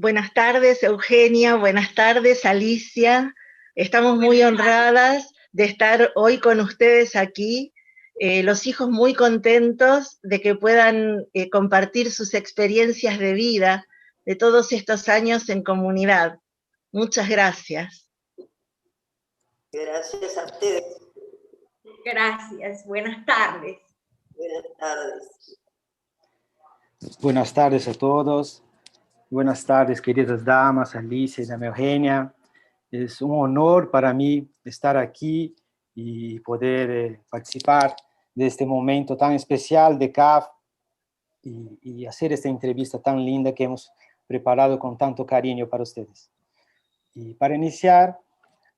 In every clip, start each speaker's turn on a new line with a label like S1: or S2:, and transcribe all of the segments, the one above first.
S1: Buenas tardes, Eugenia, buenas tardes, Alicia. Estamos muy honradas de estar hoy con ustedes aquí, los hijos muy contentos de que puedan compartir sus experiencias de vida de todos estos años en comunidad. Muchas gracias.
S2: Gracias a ustedes.
S3: Gracias, buenas tardes.
S2: Buenas tardes.
S4: Buenas tardes a todos. Buenas tardes, queridas damas, Alicia y Dama Eugenia. Es un honor para mí estar aquí y poder participar de este momento tan especial de CAF y hacer esta entrevista tan linda que hemos preparado con tanto cariño para ustedes. Y para iniciar,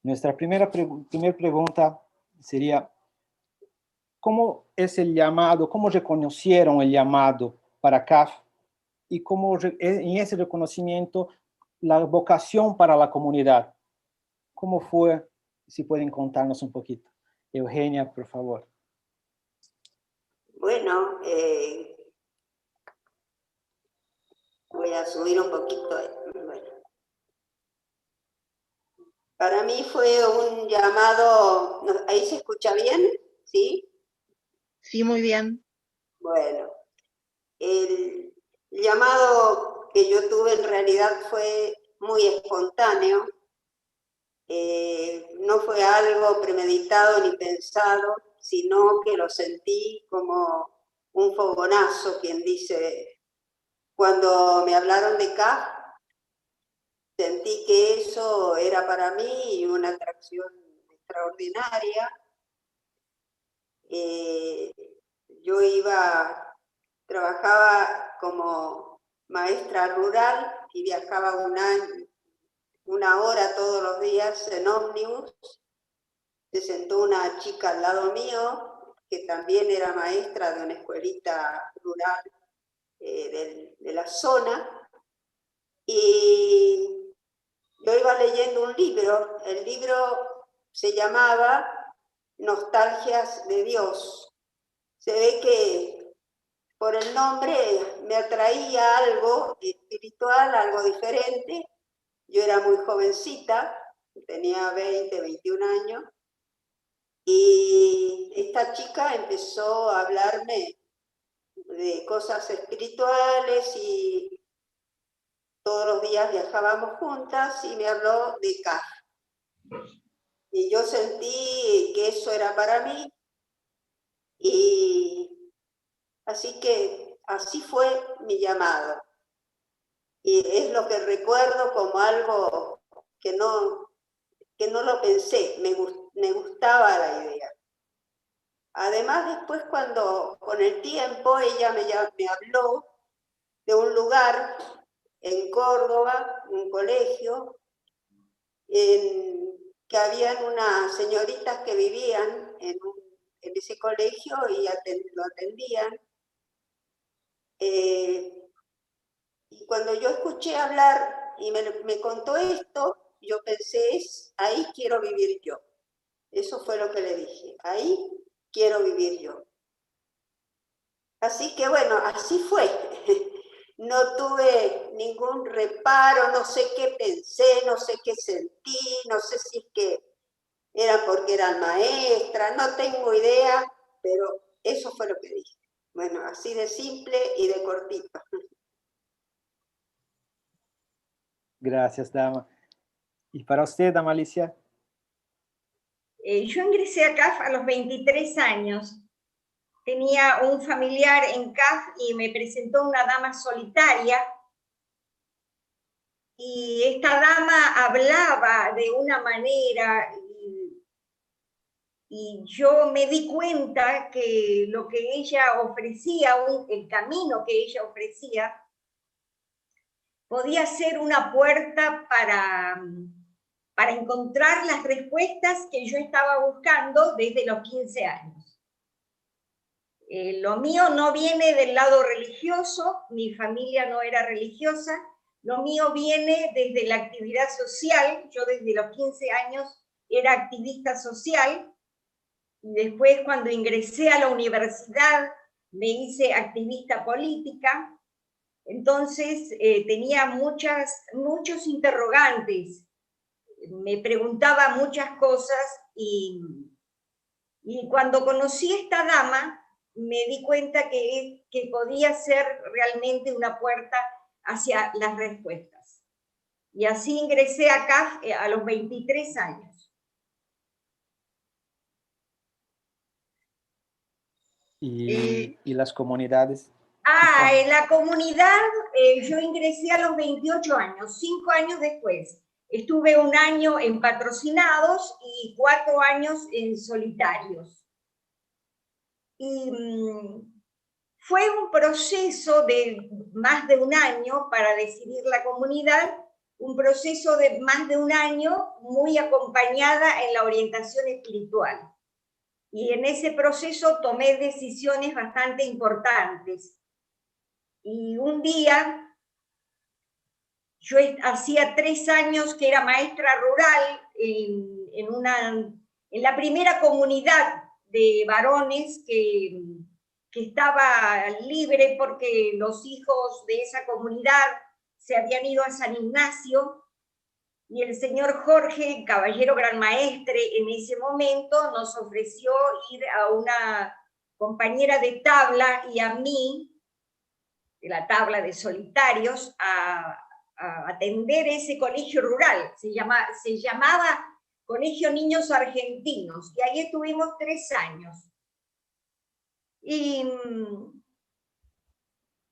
S4: nuestra primera pregunta sería, ¿cómo es el llamado, cómo reconocieron el llamado para CAF y cómo en ese reconocimiento la vocación para la comunidad? ¿Cómo fue? Si pueden contarnos un poquito. Eugenia, por favor.
S2: Bueno, voy a subir un poquito. Bueno. Para mí fue un llamado, ¿ahí se escucha bien? ¿Sí?
S1: Sí, muy bien.
S2: Bueno, el llamado que yo tuve en realidad fue muy espontáneo. No fue algo premeditado ni pensado, sino que lo sentí como un fogonazo, quien dice, cuando me hablaron de CAF, sentí que eso era para mí una atracción extraordinaria. Yo trabajaba como maestra rural y viajaba una hora todos los días en ómnibus. Se sentó una chica al lado mío, que también era maestra de una escuelita rural de la zona, y yo iba leyendo un libro. El libro se llamaba Nostalgias de Dios. Se ve que por el nombre me atraía algo espiritual, algo diferente. Yo era muy jovencita, tenía 20, 21 años, y esta chica empezó a hablarme de cosas espirituales y todos los días viajábamos juntas y me habló de CAF. Y yo sentí que eso era para mí y así que así fue mi llamado. Y es lo que recuerdo como algo que no lo pensé, me gustaba la idea. Además, después con el tiempo, ella me habló de un lugar en Córdoba, un colegio, que habían unas señoritas que vivían en ese colegio y lo atendían. Y cuando yo escuché hablar y me contó esto, yo pensé, ahí quiero vivir yo. Eso fue lo que le dije, ahí quiero vivir yo. Así que bueno, así fue. No tuve ningún reparo, no sé qué pensé, no sé qué sentí, no sé si es que era porque eran maestras, no tengo idea, pero eso fue lo que dije. Bueno, así de simple y de cortito.
S4: Gracias, Dama. ¿Y para usted, Dama Alicia?
S3: Yo ingresé a CAF a los 23 años. Tenía un familiar en CAF y me presentó una dama solitaria. Y esta dama hablaba de una manera y yo me di cuenta que lo que ella ofrecía, el camino que ella ofrecía, podía ser una puerta para encontrar las respuestas que yo estaba buscando desde los 15 años. Lo mío no viene del lado religioso, mi familia no era religiosa, lo mío viene desde la actividad social. Yo desde los 15 años era activista social, y después cuando ingresé a la universidad me hice activista política, Entonces tenía muchos interrogantes, me preguntaba muchas cosas y cuando conocí a esta dama me di cuenta que podía ser realmente una puerta hacia las respuestas. Y así ingresé acá a los 23 años.
S4: ¿Y las comunidades?
S3: En la comunidad yo ingresé a los 28 años, 5 años después. Estuve 1 año en patrocinados y 4 años en solitarios. Y fue un proceso de más de 1 año para decidir la comunidad, un proceso de más de 1 año muy acompañada en la orientación espiritual. Y en ese proceso tomé decisiones bastante importantes. Y un día, yo hacía 3 años que era maestra rural en la primera comunidad de varones que estaba libre porque los hijos de esa comunidad se habían ido a San Ignacio, y el señor Jorge, caballero gran maestre, en ese momento nos ofreció ir a una compañera de tabla y a mí, de la tabla de solitarios, a atender ese colegio rural. Se llamaba Colegio Niños Argentinos, y ahí estuvimos 3 años. Y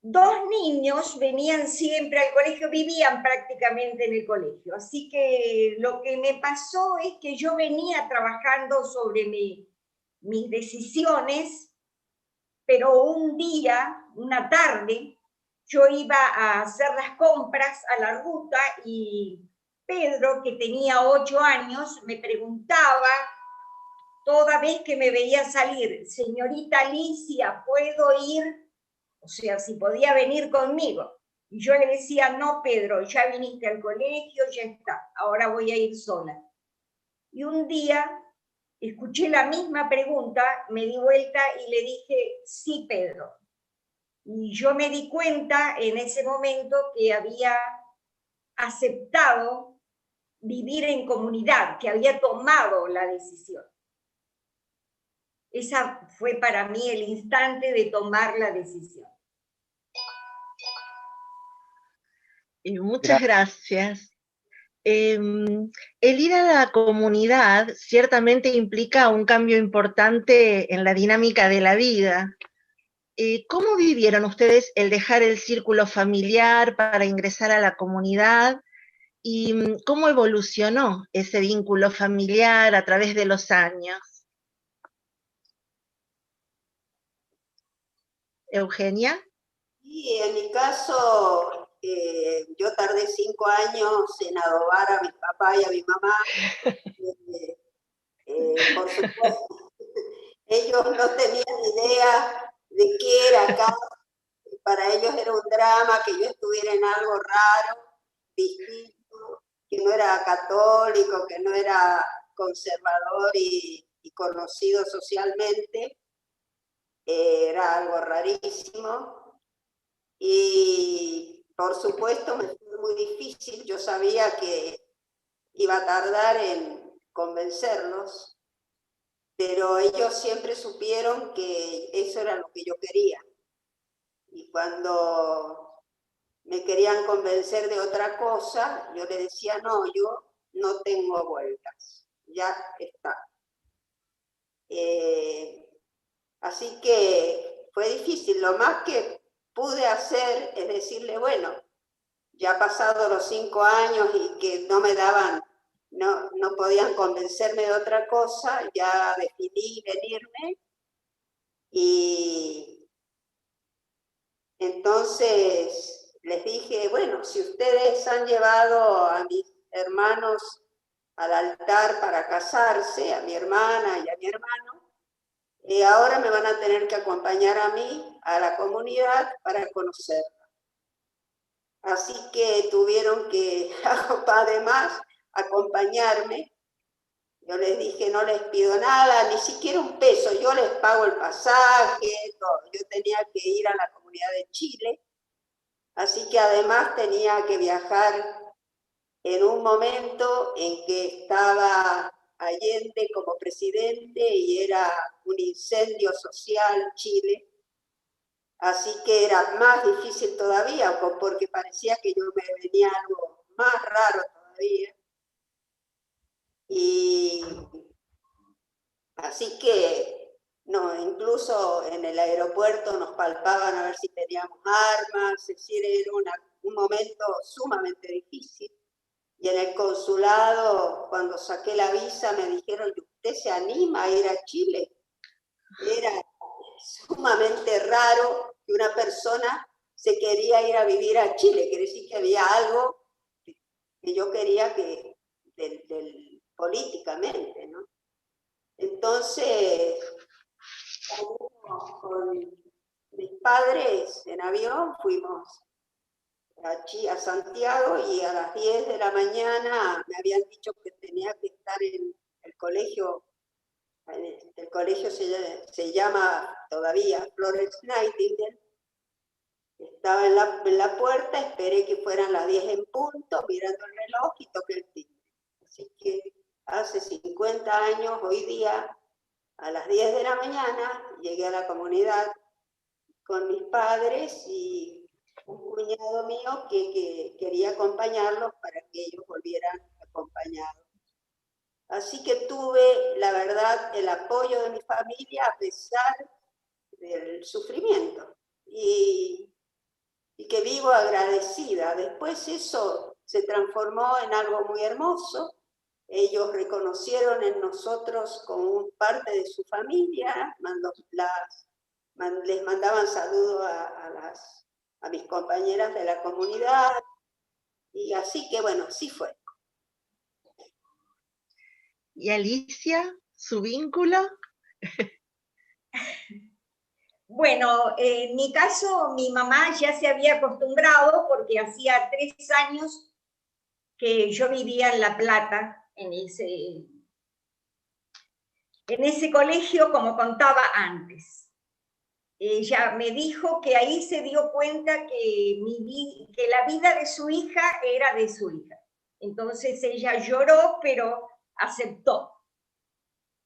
S3: 2 niños venían siempre al colegio, vivían prácticamente en el colegio. Así que lo que me pasó es que yo venía trabajando sobre mis decisiones, pero un día, una tarde, yo iba a hacer las compras a la ruta y Pedro, que tenía 8 años, me preguntaba toda vez que me veía salir: señorita Alicia, ¿puedo ir? O sea, si podía venir conmigo. Y yo le decía: no, Pedro, ya viniste al colegio, ya está, ahora voy a ir sola. Y un día escuché la misma pregunta, me di vuelta y le dije: sí, Pedro. Y yo me di cuenta en ese momento que había aceptado vivir en comunidad, que había tomado la decisión. Esa fue para mí el instante de tomar la decisión.
S1: Muchas gracias. El ir a la comunidad ciertamente implica un cambio importante en la dinámica de la vida. ¿Cómo vivieron ustedes el dejar el círculo familiar para ingresar a la comunidad? ¿Y cómo evolucionó ese vínculo familiar a través de los años? Eugenia.
S2: Sí, en mi caso, yo tardé 5 años en adobar a mi papá y a mi mamá. Por supuesto, ellos no tenían idea de qué era acá. Para ellos era un drama que yo estuviera en algo raro, distinto, que no era católico, que no era conservador y conocido socialmente. Era algo rarísimo. Y por supuesto me fue muy difícil. Yo sabía que iba a tardar en convencerlos, pero ellos siempre supieron que eso era lo que yo quería. Y cuando me querían convencer de otra cosa, yo le decía: no, yo no tengo vueltas, ya está. Así que fue difícil. Lo más que pude hacer es decirle: bueno, ya pasado los 5 años y que no me daban, no podían convencerme de otra cosa, ya decidí venirme. Y entonces les dije: bueno, si ustedes han llevado a mis hermanos al altar para casarse, a mi hermana y a mi hermano, ahora me van a tener que acompañar a mí, a la comunidad, para conocerla. Así que tuvieron que, además, acompañarme. Yo les dije: no les pido nada, ni siquiera un peso, yo les pago el pasaje, todo. Yo tenía que ir a la comunidad de Chile, Así que además tenía que viajar en un momento en que estaba Allende como presidente y era un incendio social Chile. Así que era más difícil todavía, porque parecía que yo me venía algo más raro todavía. Y así que no, incluso en el aeropuerto nos palpaban a ver si teníamos armas, es decir, era un momento sumamente difícil. Y en el consulado, cuando saqué la visa, me dijeron, ¿usted se anima a ir a Chile? Era sumamente raro que una persona se quería ir a vivir a Chile, quiere decir que había algo que yo quería que, políticamente, ¿no? Entonces, con mis padres en avión fuimos a Santiago y a las 10 de la mañana me habían dicho que tenía que estar en el colegio. El colegio se llama todavía Florence Nightingale. Estaba en la puerta, esperé que fueran las 10 en punto, mirando el reloj y toqué el timbre. Así que hace 50 años, hoy día, a las 10 de la mañana, llegué a la comunidad con mis padres y un cuñado mío que quería acompañarlos para que ellos volvieran acompañados. Así que tuve, la verdad, el apoyo de mi familia a pesar del sufrimiento y que vivo agradecida. Después eso se transformó en algo muy hermoso. Ellos reconocieron en nosotros como parte de su familia, les mandaban saludos a mis compañeras de la comunidad, y así que bueno, sí fue.
S1: ¿Y Alicia, su vínculo?
S3: Bueno, en mi caso, mi mamá ya se había acostumbrado porque hacía 3 años que yo vivía en La Plata, en ese colegio, como contaba antes. Ella me dijo que ahí se dio cuenta que la vida de su hija era de su hija. Entonces ella lloró, pero aceptó.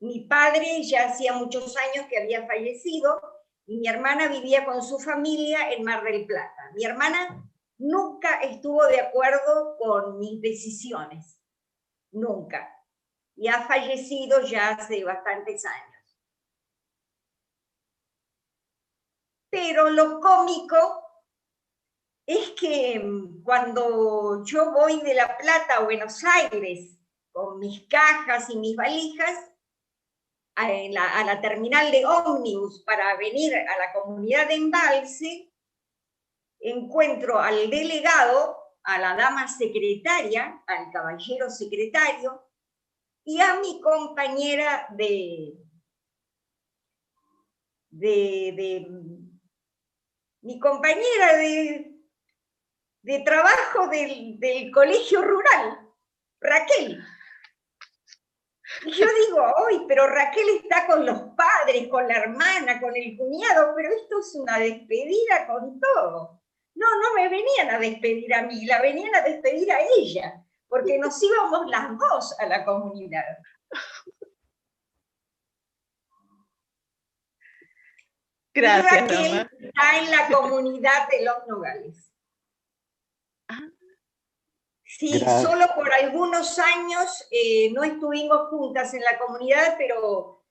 S3: Mi padre ya hacía muchos años que había fallecido y mi hermana vivía con su familia en Mar del Plata. Mi hermana nunca estuvo de acuerdo con mis decisiones, nunca. Y ha fallecido ya hace bastantes años. Pero lo cómico es que cuando yo voy de La Plata a Buenos Aires con mis cajas y mis valijas, a la terminal de ómnibus para venir a la comunidad de Embalse, encuentro al delegado, a la dama secretaria, al caballero secretario, y a mi compañera mi compañera de trabajo del colegio rural, Raquel. Y yo digo, ¡ay, pero Raquel está con los padres, con la hermana, con el cuñado, pero esto es una despedida con todo! No, no me venían a despedir a mí, la venían a despedir a ella, porque nos íbamos las dos a la comunidad.
S1: Gracias,
S3: y Raquel
S1: mamá.
S3: Está en la comunidad de Los Nogales. Sí,
S4: Gracias.
S3: solo por algunos años no estuvimos juntas en la comunidad, pero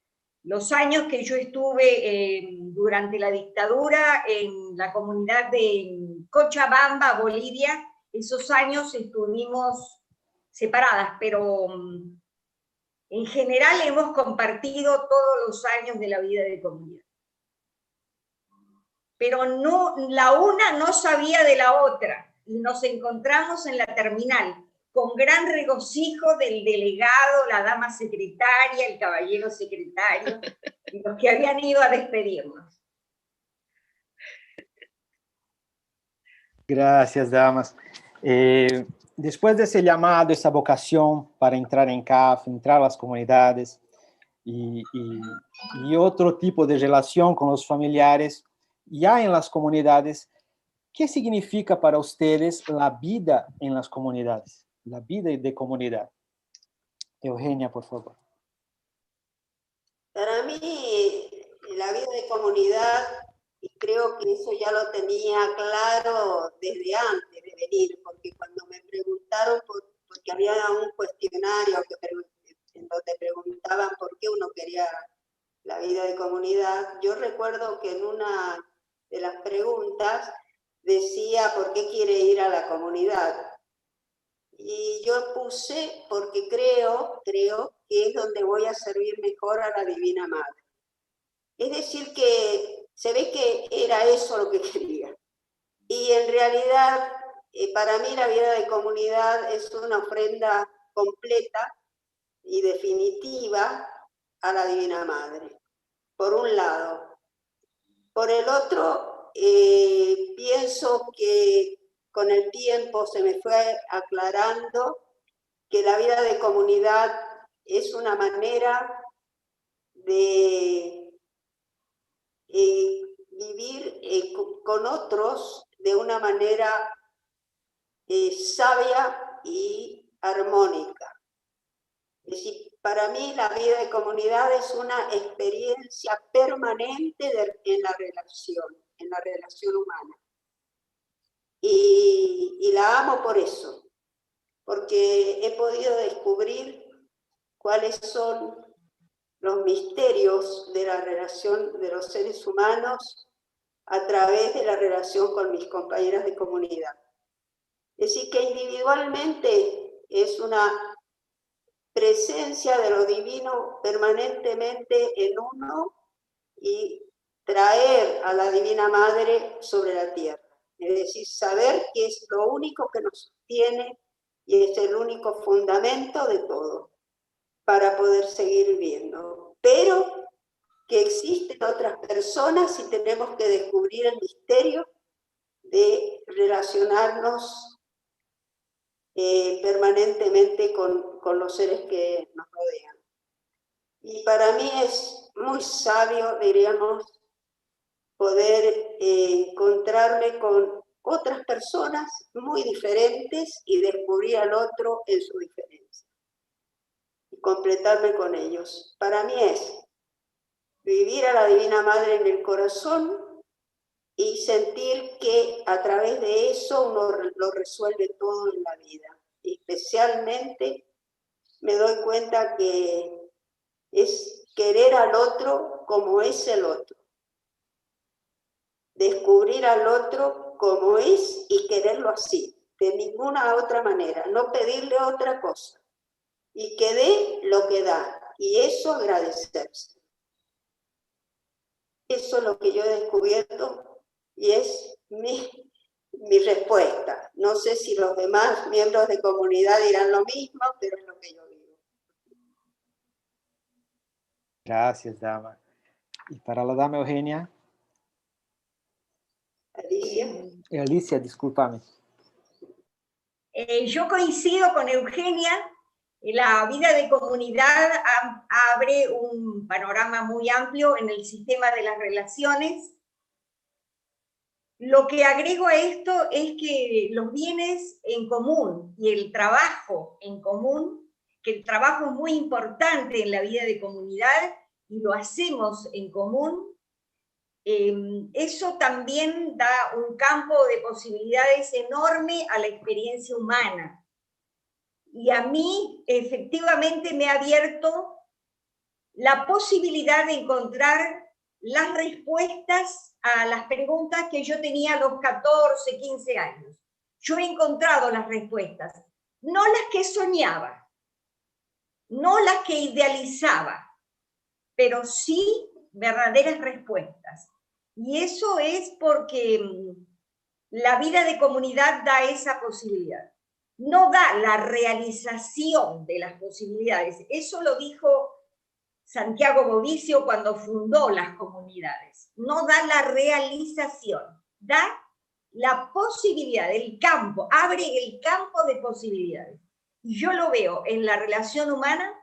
S3: los años que yo estuve durante la dictadura en la comunidad de Cochabamba, Bolivia, esos años estuvimos separadas, pero en general hemos compartido todos los años de la vida de comunidad. Pero no, la una no sabía de la otra. Y nos encontramos en la terminal, con gran regocijo del delegado, la dama secretaria, el caballero secretario, y los que habían ido a despedirnos.
S4: Gracias, damas. Después de ese llamado, esa vocación para entrar en CAF, entrar a las comunidades y otro tipo de relación con los familiares, ya en las comunidades, ¿qué significa para ustedes la vida en las comunidades? La vida de comunidad. Eugenia, por favor.
S2: Para mí, la vida de comunidad, y creo que eso ya lo tenía claro desde antes de venir, porque cuando me preguntaron, porque había un cuestionario en donde preguntaban por qué uno quería la vida de comunidad, yo recuerdo que en una de las preguntas decía por qué quiere ir a la comunidad. Y yo puse porque creo que es donde voy a servir mejor a la Divina Madre. Es decir, que se ve que era eso lo que quería. Y en realidad, para mí la vida de comunidad es una ofrenda completa y definitiva a la Divina Madre, por un lado. Por el otro, pienso que con el tiempo se me fue aclarando que la vida de comunidad es una manera de vivir con otros de una manera sabia y armónica. Es decir, para mí la vida de comunidad es una experiencia permanente en la relación humana. Y la amo por eso, porque he podido descubrir cuáles son los misterios de la relación de los seres humanos a través de la relación con mis compañeras de comunidad. Es decir, que individualmente es una presencia de lo divino permanentemente en uno y traer a la Divina Madre sobre la tierra. Es decir, saber que es lo único que nos sostiene y es el único fundamento de todo para poder seguir viviendo. Pero que existen otras personas y tenemos que descubrir el misterio de relacionarnos permanentemente con los seres que nos rodean. Y para mí es muy sabio, diríamos, poder encontrarme con otras personas muy diferentes y descubrir al otro en su diferencia. Y completarme con ellos. Para mí es vivir a la Divina Madre en el corazón y sentir que a través de eso uno lo resuelve todo en la vida. Y especialmente me doy cuenta que es querer al otro como es el otro. Descubrir al otro como es y quererlo así, de ninguna otra manera, no pedirle otra cosa. Y que dé lo que da, y eso agradecerse. Eso es lo que yo he descubierto y es mi respuesta. No sé si los demás miembros de comunidad dirán lo mismo, pero es lo que yo digo.
S4: Gracias, dama. ¿Y para la dama Eugenia?
S2: Alicia.
S4: Alicia, discúlpame.
S3: Yo coincido con Eugenia. La vida de comunidad abre un panorama muy amplio en el sistema de las relaciones. Lo que agrego a esto es que los bienes en común y el trabajo en común, que el trabajo es muy importante en la vida de comunidad y lo hacemos en común, eso también da un campo de posibilidades enorme a la experiencia humana. Y a mí, efectivamente, me ha abierto la posibilidad de encontrar las respuestas a las preguntas que yo tenía a los 14, 15 años. Yo he encontrado las respuestas, no las que soñaba, no las que idealizaba, pero sí verdaderas respuestas. Y eso es porque la vida de comunidad da esa posibilidad. No da la realización de las posibilidades. Eso lo dijo Santiago Bovicio cuando fundó las comunidades. No da la realización, da la posibilidad, el campo, abre el campo de posibilidades. Y yo lo veo en la relación humana,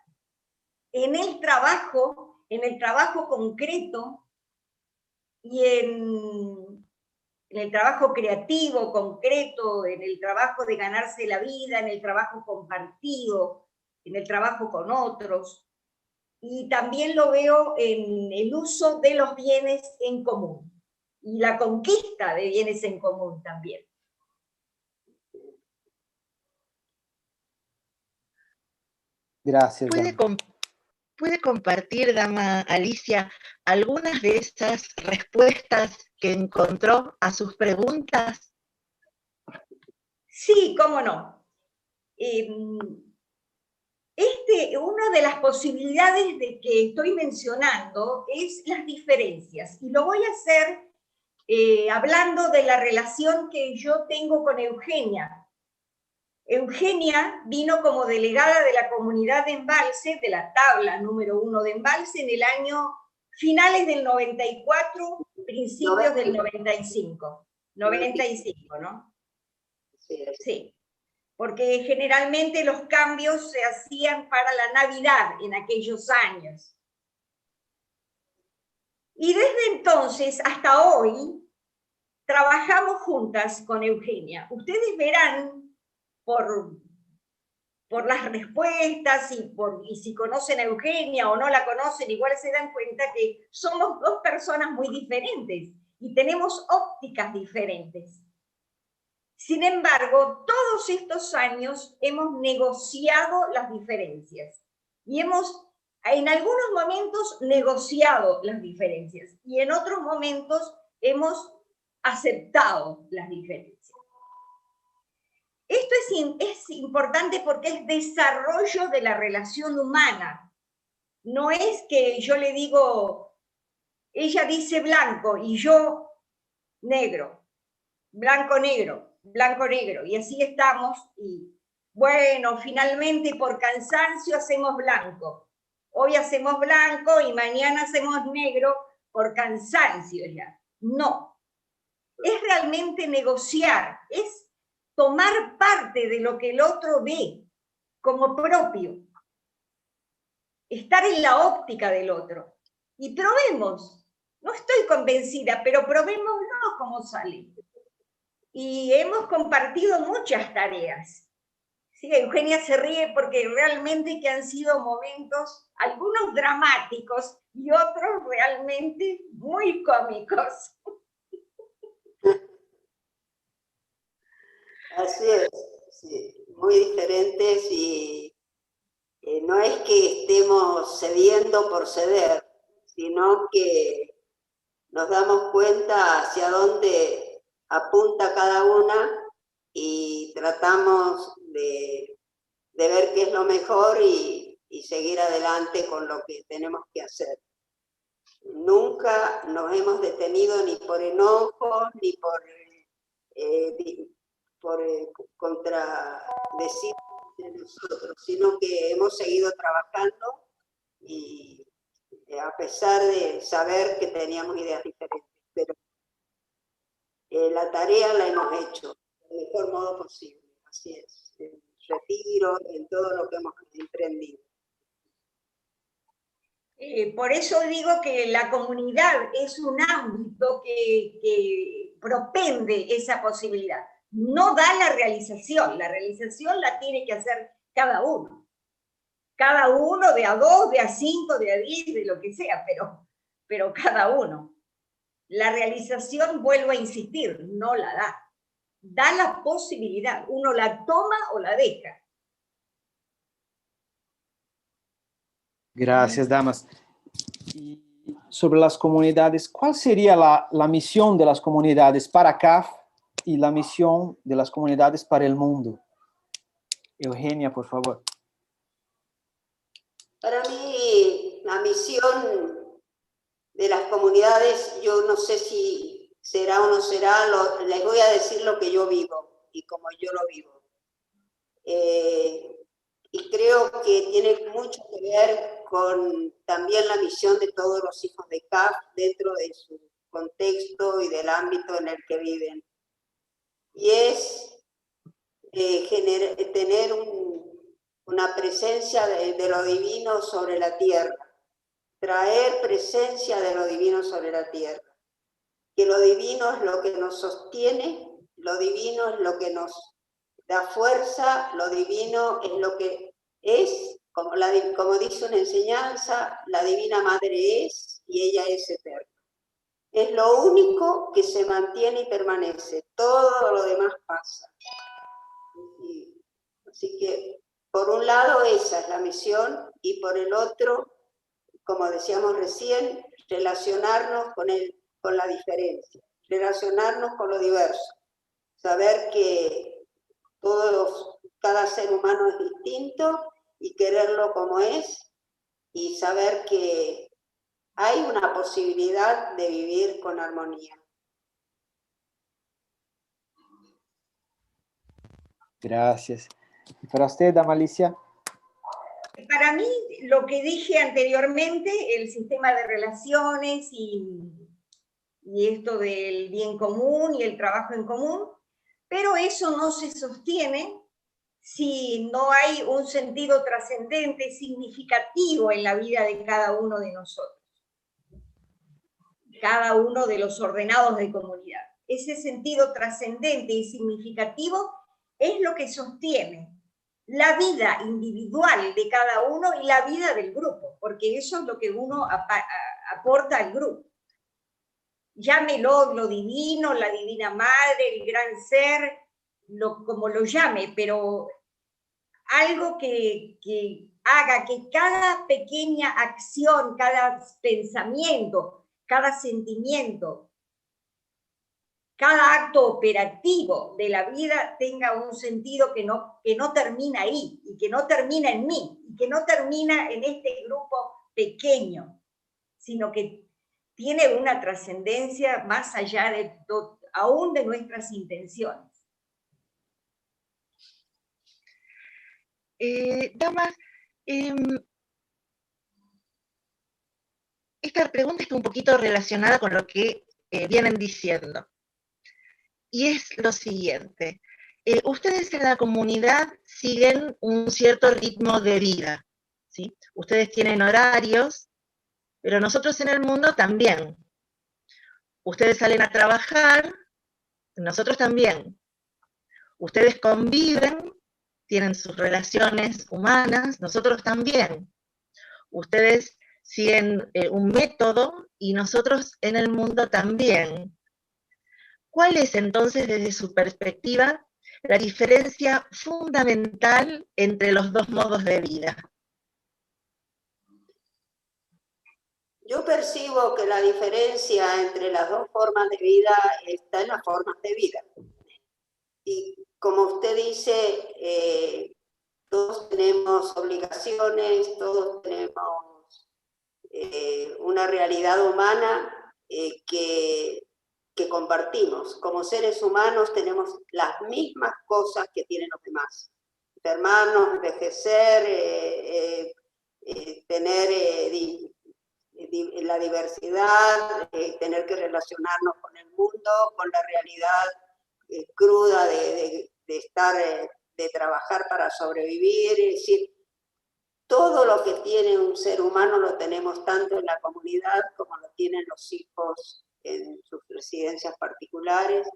S3: en el trabajo concreto y en en el trabajo creativo, concreto, en el trabajo de ganarse la vida, en el trabajo compartido, en el trabajo con otros. Y también lo veo en el uso de los bienes en común y la conquista de bienes en común también.
S4: Gracias.
S1: ¿Puede compartir, dama Alicia, algunas de esas respuestas que encontró a sus preguntas?
S3: Sí, cómo no. Una de las posibilidades de que estoy mencionando es las diferencias, y lo voy a hacer hablando de la relación que yo tengo con Eugenia. Eugenia vino como delegada de la comunidad de Embalse, de la tabla número 1 de Embalse, en el año finales del 94, principios del 95. 95, ¿no? Sí. Porque generalmente los cambios se hacían para la Navidad en aquellos años. Y desde entonces hasta hoy trabajamos juntas con Eugenia. Ustedes verán por las respuestas y si conocen a Eugenia o no la conocen, igual se dan cuenta que somos dos personas muy diferentes y tenemos ópticas diferentes. Sin embargo, todos estos años hemos negociado las diferencias y hemos, en algunos momentos, negociado las diferencias y en otros momentos hemos aceptado las diferencias. Esto es importante porque es desarrollo de la relación humana. No es que yo le digo, ella dice blanco y yo negro, blanco, negro, blanco, negro, y así estamos, y bueno, finalmente por cansancio hacemos blanco. Hoy hacemos blanco y mañana hacemos negro por cansancio ya. No, es realmente negociar, es tomar parte de lo que el otro ve como propio, estar en la óptica del otro. Y probemos, no estoy convencida, pero probémoslo cómo sale. Y hemos compartido muchas tareas. Sí, Eugenia se ríe porque realmente que han sido momentos, algunos dramáticos y otros realmente muy cómicos.
S2: Así es, sí, muy diferentes y no es que estemos cediendo por ceder, sino que nos damos cuenta hacia dónde apunta cada una y tratamos de ver qué es lo mejor y seguir adelante con lo que tenemos que hacer. Nunca nos hemos detenido ni por enojo, ni por contradecir de nosotros, sino que hemos seguido trabajando y a pesar de saber que teníamos ideas diferentes, pero la tarea la hemos hecho del mejor modo posible, así es, en retiro, en todo lo que hemos emprendido.
S3: Por eso digo que la comunidad es un ámbito que propende esa posibilidad. No da la realización la tiene que hacer cada uno. Cada uno de a 2, de a 5, de a 10, de lo que sea, pero cada uno. La realización, vuelvo a insistir, no la da. Da la posibilidad, uno la toma o la deja.
S4: Gracias, damas. Y sobre las comunidades, ¿cuál sería la misión de las comunidades para CAF y la misión de las comunidades para el mundo? Eugenia, por favor.
S2: Para mí, la misión de las comunidades, yo no sé si será o no será, les voy a decir lo que yo vivo y como yo lo vivo. Y creo que tiene mucho que ver con también la misión de todos los hijos de CAF dentro de su contexto y del ámbito en el que viven. Y es tener una presencia de lo divino sobre la tierra, traer presencia de lo divino sobre la tierra. que lo divino es lo que nos sostiene, lo divino es lo que nos da fuerza, lo divino es lo que es, como dice una enseñanza, la Divina Madre es y ella es eterna. Es lo único que se mantiene y permanece, todo lo demás pasa. Así que, por un lado, esa es la misión, y por el otro, como decíamos recién, relacionarnos con la diferencia, relacionarnos con lo diverso, saber que cada ser humano es distinto y quererlo como es, y saber que hay una posibilidad de vivir con armonía.
S4: Gracias. ¿Y para usted, Amalicia?
S3: Para mí, lo que dije anteriormente, el sistema de relaciones y esto del bien común y el trabajo en común, pero eso no se sostiene si no hay un sentido trascendente, significativo en la vida de cada uno de nosotros, cada uno de los ordenados de comunidad. Ese sentido trascendente y significativo es lo que sostiene la vida individual de cada uno y la vida del grupo, porque eso es lo que uno aporta al grupo. Llámelo lo divino, la divina madre, el gran ser, como lo llame, pero algo que haga que cada pequeña acción, cada pensamiento, cada sentimiento, cada acto operativo de la vida tenga un sentido que no termina ahí, y que no termina en mí, y que no termina en este grupo pequeño, sino que tiene una trascendencia más allá aún de nuestras intenciones.
S1: Damas, esta pregunta está un poquito relacionada con lo que vienen diciendo. Y es lo siguiente. Ustedes en la comunidad siguen un cierto ritmo de vida, ¿sí? Ustedes tienen horarios, pero nosotros en el mundo también. Ustedes salen a trabajar, nosotros también. Ustedes conviven, tienen sus relaciones humanas, nosotros también. Ustedes siguen un método y nosotros en el mundo también. ¿Cuál es entonces, desde su perspectiva, la diferencia fundamental entre los dos modos de vida?
S2: Yo percibo que la diferencia entre las dos formas de vida está en las formas de vida. Y como usted dice, todos tenemos obligaciones, todos tenemos una realidad humana que compartimos. Como seres humanos tenemos las mismas cosas que tienen los demás. Enfermarnos, envejecer, tener la diversidad, tener que relacionarnos con el mundo, con la realidad cruda de estar, de trabajar para sobrevivir. Es decir, todo lo que tiene un ser humano lo tenemos tanto en la comunidad como lo tienen los hijos en sus residencias particulares,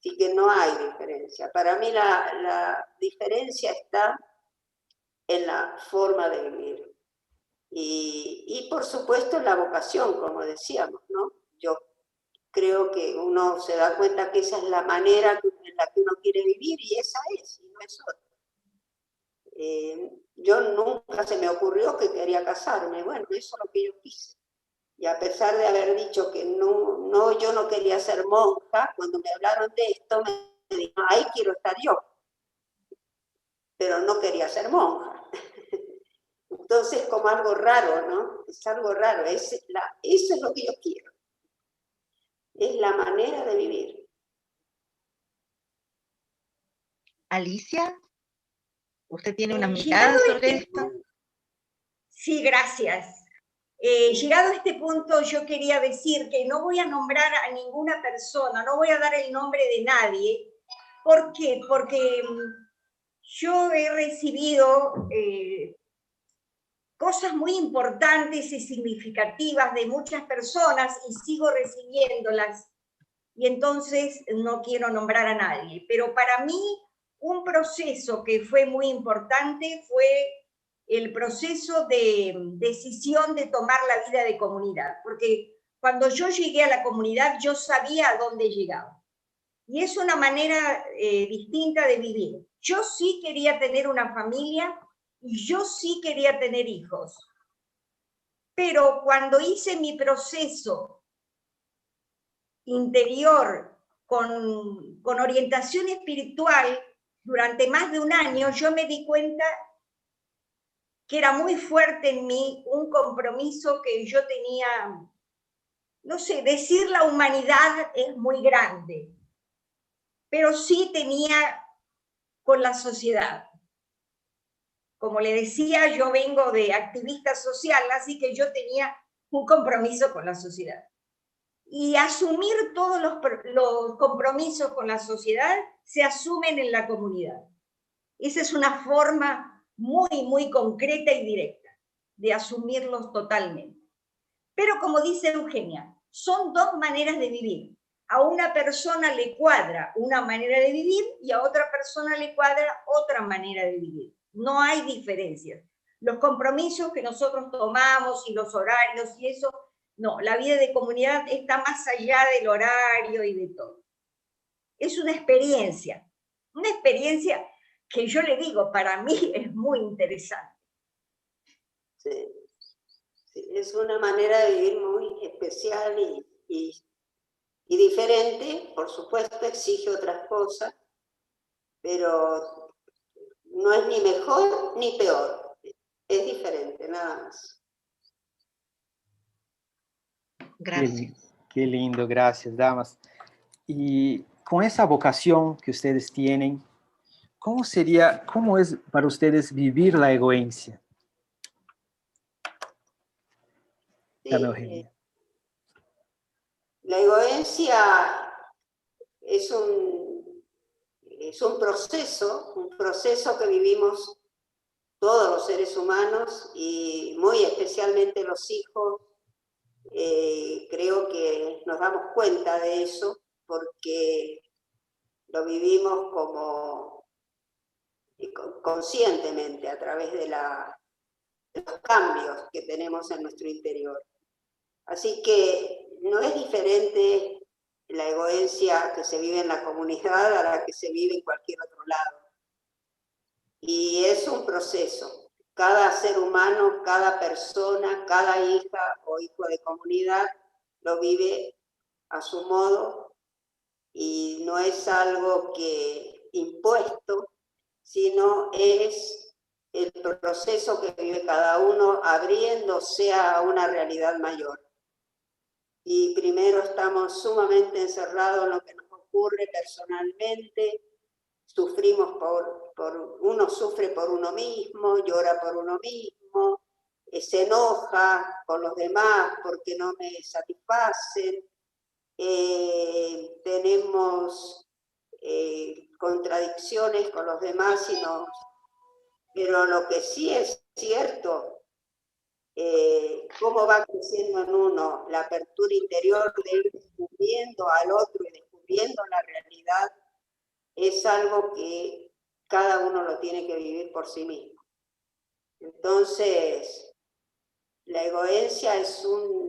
S2: así que no hay diferencia. Para mí la diferencia está en la forma de vivir. Y por supuesto en la vocación, como decíamos, ¿no? Yo creo que uno se da cuenta que esa es la manera en la que uno quiere vivir, y esa es, y no es otra. Yo nunca se me ocurrió que quería casarme, bueno, eso es lo que yo quise. Y a pesar de haber dicho que yo no quería ser monja, cuando me hablaron de esto me dijeron, ahí quiero estar yo. Pero no quería ser monja. Entonces, como algo raro, ¿no? Es algo raro, eso es lo que yo quiero. Es la manera de vivir.
S1: Alicia, ¿usted tiene una mirada sobre esto?
S3: Sí, gracias. Llegado a este punto, yo quería decir que no voy a nombrar a ninguna persona, no voy a dar el nombre de nadie. ¿Por qué? Porque yo he recibido cosas muy importantes y significativas de muchas personas y sigo recibiéndolas y entonces no quiero nombrar a nadie, pero para mí un proceso que fue muy importante fue el proceso de decisión de tomar la vida de comunidad, porque cuando yo llegué a la comunidad yo sabía a dónde llegaba. Y es una manera distinta de vivir. Yo sí quería tener una familia y yo sí quería tener hijos. Pero cuando hice mi proceso interior con orientación espiritual durante más de un año, yo me di cuenta que era muy fuerte en mí un compromiso que yo tenía, no sé, decir la humanidad es muy grande, pero sí tenía con la sociedad. Como le decía, yo vengo de activista social, así que yo tenía un compromiso con la sociedad. Y asumir todos los compromisos con la sociedad se asumen en la comunidad. Esa es una forma muy, muy concreta y directa de asumirlos totalmente. Pero como dice Eugenia, son dos maneras de vivir. A una persona le cuadra una manera de vivir y a otra persona le cuadra otra manera de vivir. No hay diferencias. Los compromisos que nosotros tomamos y los horarios y eso, no, la vida de comunidad está más allá del horario y de todo. Es una experiencia que yo le digo, para mí es muy interesante.
S2: Sí. Sí, es una manera de vivir muy especial y diferente, por supuesto exige otras cosas, pero no es ni mejor ni peor, es diferente, nada más.
S1: Gracias.
S4: Qué lindo, gracias, damas. Y con esa vocación que ustedes tienen, ¿cómo es para ustedes vivir la egoíncia?
S2: Sí, la egoíncia es un proceso que vivimos todos los seres humanos y muy especialmente los hijos. Creo que nos damos cuenta de eso porque lo vivimos como conscientemente a través de los cambios que tenemos en nuestro interior. Así que no es diferente la egoíncia que se vive en la comunidad a la que se vive en cualquier otro lado. Y es un proceso. Cada ser humano, cada persona, cada hija o hijo de comunidad lo vive a su modo y no es algo que impuesto, sino es el proceso que vive cada uno abriéndose a una realidad mayor. Y primero estamos sumamente encerrados en lo que nos ocurre personalmente, sufrimos uno sufre por uno mismo, llora por uno mismo, se enoja con los demás porque no me satisfacen, tenemos contradicciones con los demás, pero lo que sí es cierto, cómo va creciendo en uno la apertura interior de ir descubriendo al otro y descubriendo la realidad, es algo que cada uno lo tiene que vivir por sí mismo. Entonces, la egoíncia es un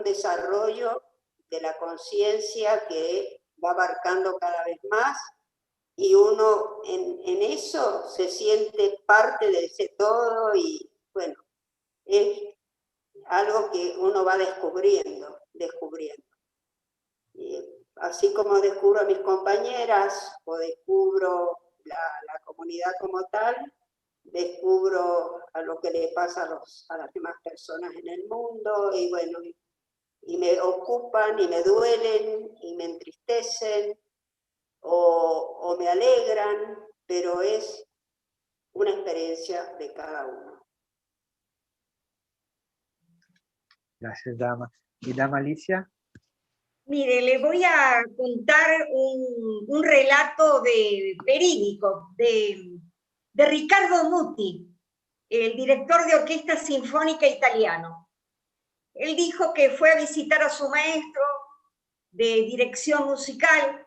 S2: desarrollo de la conciencia que va abarcando cada vez más y uno en eso se siente parte de ese todo y bueno, es algo que uno va descubriendo. Y así como descubro a mis compañeras o descubro la comunidad como tal, descubro a lo que le pasa a las demás personas en el mundo y bueno, y me ocupan y me duelen y me entristecen o me alegran, pero es una experiencia de cada uno.
S4: Gracias, dama. ¿Y dama Alicia?
S3: Mire, le voy a contar un relato verídico de Riccardo Muti, el director de Orquesta Sinfónica italiano. Él dijo que fue a visitar a su maestro de dirección musical,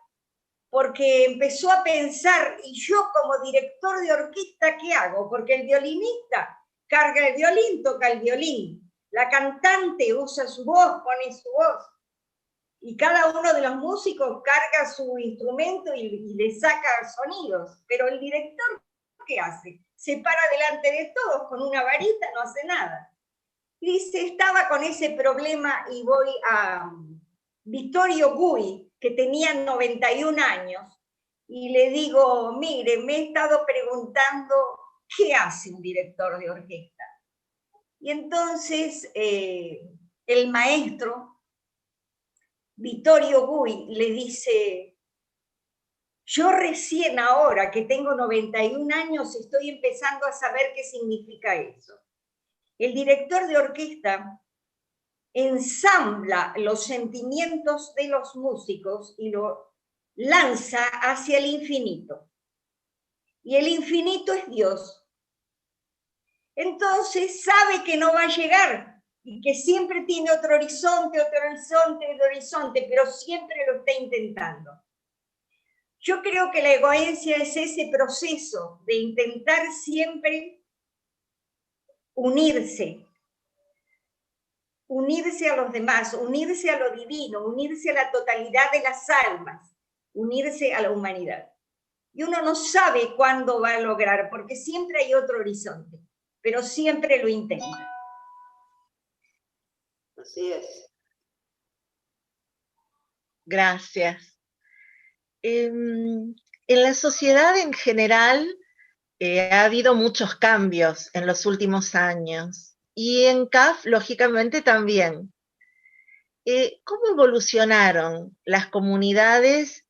S3: porque empezó a pensar, ¿y yo como director de orquesta qué hago? Porque el violinista carga el violín, toca el violín, la cantante usa su voz, pone su voz, y cada uno de los músicos carga su instrumento y le saca sonidos, pero el director, ¿qué hace? Se para delante de todos con una varita, no hace nada. Y dice, estaba con ese problema y voy a Vittorio Gui, que tenía 91 años, y le digo, mire, me he estado preguntando, ¿qué hace un director de orquesta? Y entonces el maestro Vittorio Gui le dice, yo recién ahora que tengo 91 años estoy empezando a saber qué significa eso. El director de orquesta ensambla los sentimientos de los músicos y lo lanza hacia el infinito. Y el infinito es Dios. Entonces sabe que no va a llegar y que siempre tiene otro horizonte, pero siempre lo está intentando. Yo creo que la egoencia es ese proceso de intentar siempre unirse a los demás, unirse a lo divino, unirse a la totalidad de las almas, unirse a la humanidad. Y uno no sabe cuándo va a lograr, porque siempre hay otro horizonte, pero siempre lo intenta.
S2: Así es.
S1: Gracias. En la sociedad en general ha habido muchos cambios en los últimos años y en CAF, lógicamente, también. ¿Cómo evolucionaron las comunidades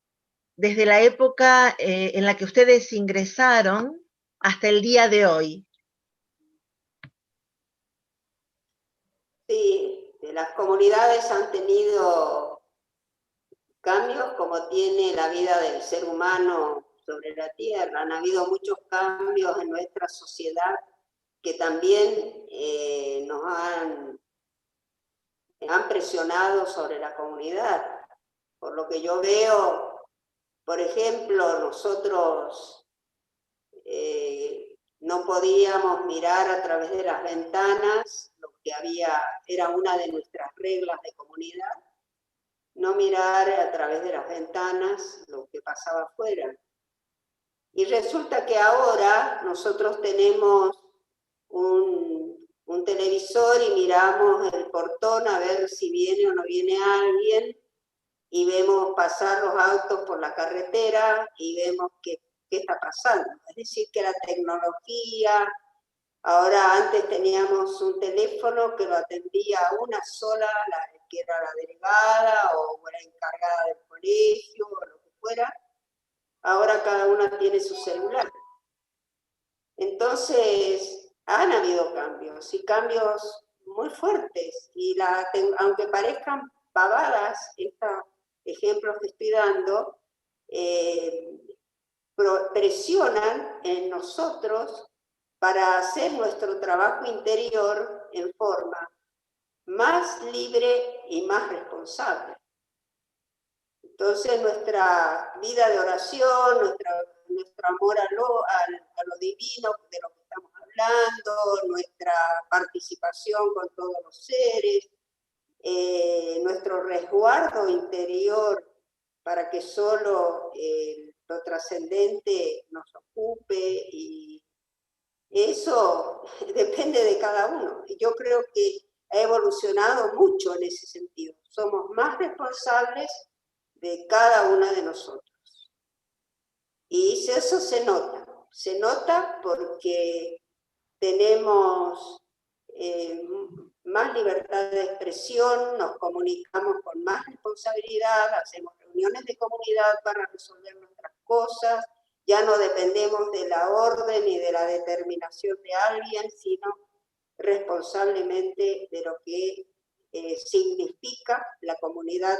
S1: desde la época en la que ustedes ingresaron hasta el día de hoy?
S2: Sí, las comunidades han tenido cambios como tiene la vida del ser humano sobre la tierra. Han habido muchos cambios en nuestra sociedad que también nos han presionado sobre la comunidad. Por lo que yo veo, por ejemplo, nosotros no podíamos mirar a través de las ventanas, lo que era una de nuestras reglas de comunidad, no mirar a través de las ventanas lo que pasaba afuera. Y resulta que ahora nosotros tenemos un televisor y miramos el portón a ver si viene o no viene alguien, y vemos pasar los autos por la carretera y vemos qué está pasando. Es decir, que la tecnología, ahora antes teníamos un teléfono que lo atendía una sola, que era la delegada o la encargada del colegio o lo que fuera. Ahora cada una tiene su celular. Entonces, han habido cambios, y cambios muy fuertes, y aunque parezcan pavadas estos ejemplos que estoy dando, presionan en nosotros para hacer nuestro trabajo interior en forma más libre y más responsable. Entonces nuestra vida de oración, nuestro amor a lo divino, de lo que estamos hablando, nuestra participación con todos los seres, nuestro resguardo interior para que solo lo trascendente nos ocupe, y eso depende de cada uno. Y yo creo que ha evolucionado mucho en ese sentido. Somos más responsables de cada una de nosotros. Y eso se nota porque tenemos más libertad de expresión, nos comunicamos con más responsabilidad, hacemos reuniones de comunidad para resolver nuestras cosas, ya no dependemos de la orden y de la determinación de alguien, sino responsablemente de lo que significa la comunidad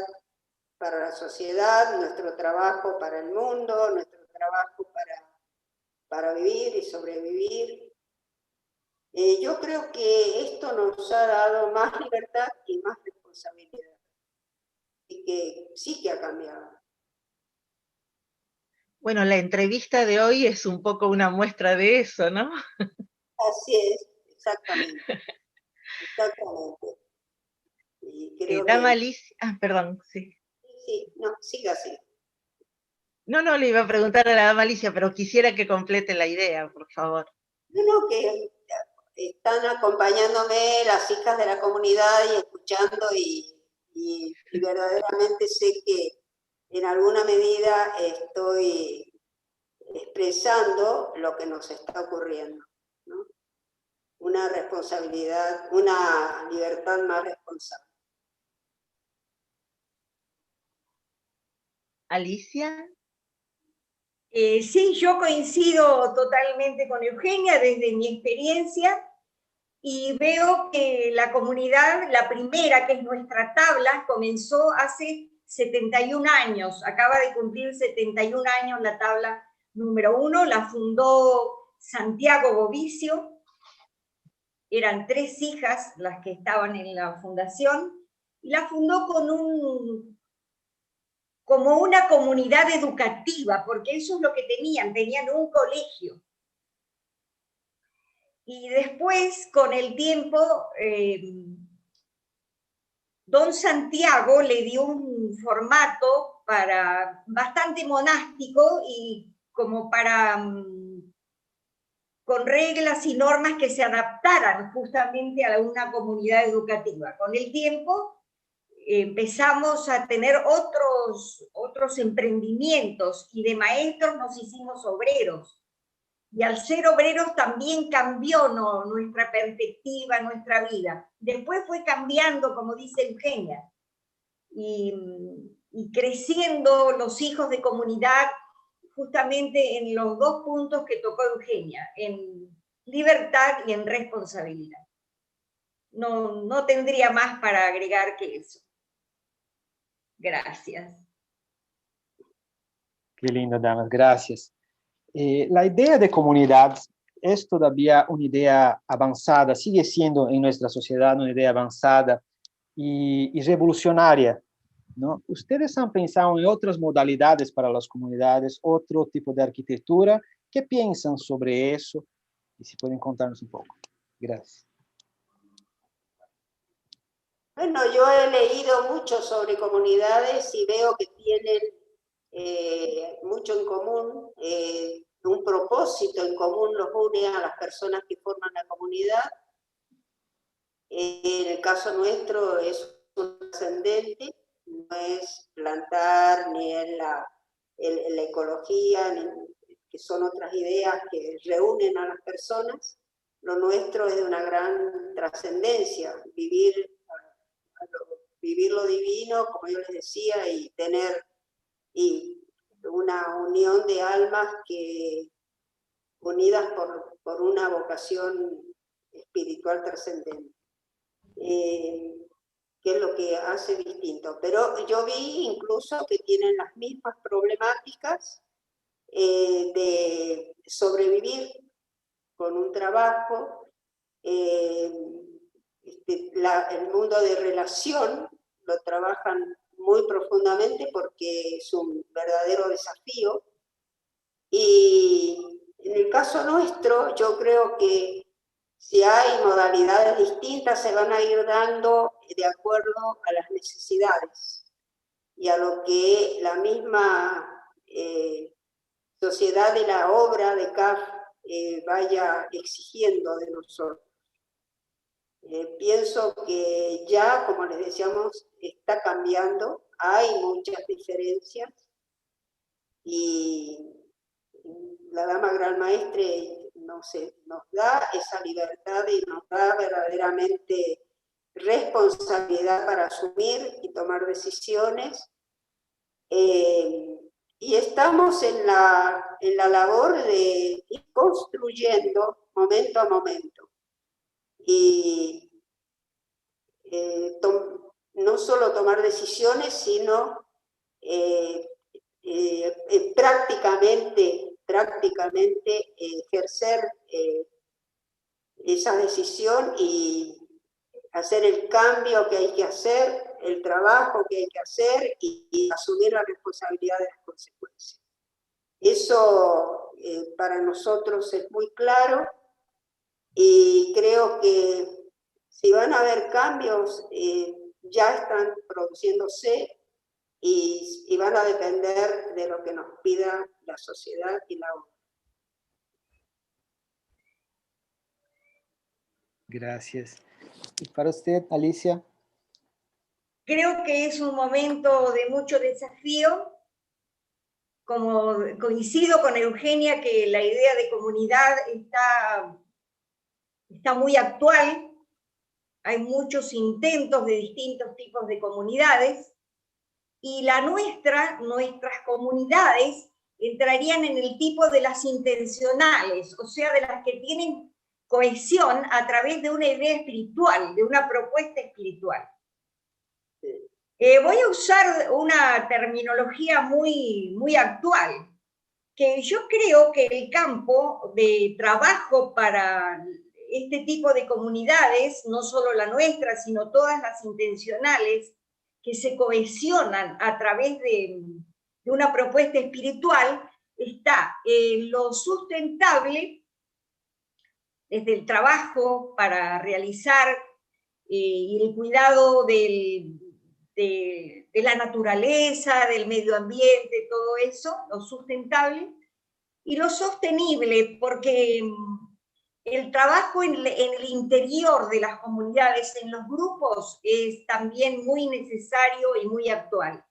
S2: para la sociedad, nuestro trabajo para el mundo, nuestro trabajo para vivir y sobrevivir. Yo creo que esto nos ha dado más libertad y más responsabilidad. Y que sí que ha cambiado.
S1: Bueno, la entrevista de hoy es un poco una muestra de eso, ¿no?
S2: Así es, exactamente. Exactamente. Y creo
S1: Dama
S2: que...
S1: Alicia, perdón, sí.
S2: Sí, no, siga así.
S1: No, le iba a preguntar a la dama Alicia, pero quisiera que complete la idea, por favor.
S2: No, que están acompañándome las hijas de la comunidad y escuchando y verdaderamente sé que en alguna medida estoy expresando lo que nos está ocurriendo, ¿no? Una responsabilidad, una libertad más responsable.
S1: Alicia.
S3: Sí, yo coincido totalmente con Eugenia desde mi experiencia y veo que la comunidad, la primera, que es nuestra tabla, comenzó hace 71 años, acaba de cumplir 71 años la tabla número 1, la fundó Santiago Bovicio, eran 3 hijas las que estaban en la fundación, y la fundó como una comunidad educativa, porque eso es lo que tenían un colegio. Y después, con el tiempo, don Santiago le dio un formato bastante monástico y como para con reglas y normas que se adaptaran justamente a una comunidad educativa. Con el tiempo empezamos a tener otros emprendimientos y de maestros nos hicimos obreros. Y al ser obreros también cambió nuestra perspectiva, nuestra vida. Después fue cambiando, como dice Eugenia, y creciendo los hijos de comunidad justamente en los 2 puntos que tocó Eugenia, en libertad y en responsabilidad. No tendría más para agregar que eso. Gracias.
S4: Qué lindo, damas, gracias. La idea de comunidad es todavía una idea avanzada, sigue siendo en nuestra sociedad una idea avanzada y revolucionaria, ¿no? ¿Ustedes han pensado en otras modalidades para las comunidades, otro tipo de arquitectura? ¿Qué piensan sobre eso? Y si pueden contarnos un poco. Gracias.
S2: Bueno, yo he leído mucho sobre comunidades y veo que tienen mucho en común, un propósito en común los une a las personas que forman la comunidad. En el caso nuestro es un trascendente, no es plantar ni en la ecología, que son otras ideas que reúnen a las personas. Lo nuestro es de una gran trascendencia, vivir lo divino, como yo les decía, y tener una unión de almas unidas por una vocación espiritual trascendente, que es lo que hace distinto. Pero yo vi incluso que tienen las mismas problemáticas de sobrevivir con un trabajo, el mundo de relación lo trabajan muy profundamente porque es un verdadero desafío. Y en el caso nuestro, yo creo que si hay modalidades distintas, se van a ir dando de acuerdo a las necesidades y a lo que la misma sociedad de la obra de CAF vaya exigiendo de nosotros. Pienso que ya, como les decíamos, está cambiando, hay muchas diferencias y la Dama Gran Maestre nos da esa libertad y nos da verdaderamente responsabilidad para asumir y tomar decisiones. Y estamos en la labor de ir construyendo momento a momento. Y no solo tomar decisiones, sino prácticamente ejercer esa decisión y hacer el cambio que hay que hacer el trabajo que hay que hacer y asumir la responsabilidad de las consecuencias. Eso para nosotros es muy claro y creo que si van a haber cambios, ya están produciéndose y van a depender de lo que nos pida la sociedad y la obra.
S4: Gracias. ¿Y para usted, Alicia?
S3: Creo que es un momento de mucho desafío. Como coincido con Eugenia que la idea de comunidad está muy actual. Hay muchos intentos de distintos tipos de comunidades, y nuestras comunidades entrarían en el tipo de las intencionales, o sea, de las que tienen cohesión a través de una idea espiritual, de una propuesta espiritual. Voy a usar una terminología muy actual, que yo creo que el campo de trabajo para este tipo de comunidades, no solo la nuestra, sino todas las intencionales, que se cohesionan a través de una propuesta espiritual, está lo sustentable, desde el trabajo para realizar y el cuidado de la naturaleza, del medio ambiente, todo eso, lo sustentable, y lo sostenible, porque el trabajo en el interior de las comunidades, en los grupos, es también muy necesario y muy actual.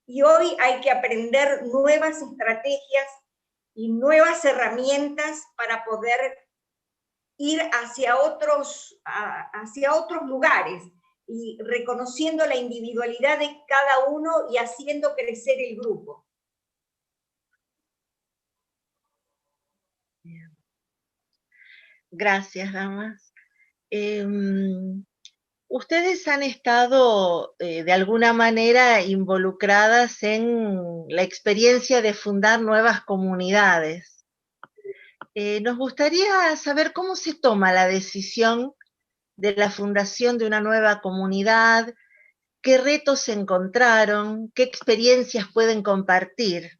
S3: Y hoy hay que aprender nuevas estrategias y nuevas herramientas para poder ir hacia otros lugares, y reconociendo la individualidad de cada uno y haciendo crecer el grupo.
S1: Gracias, damas. Ustedes han estado de alguna manera involucradas en la experiencia de fundar nuevas comunidades. Nos gustaría saber cómo se toma la decisión de la fundación de una nueva comunidad, qué retos se encontraron, qué experiencias pueden compartir.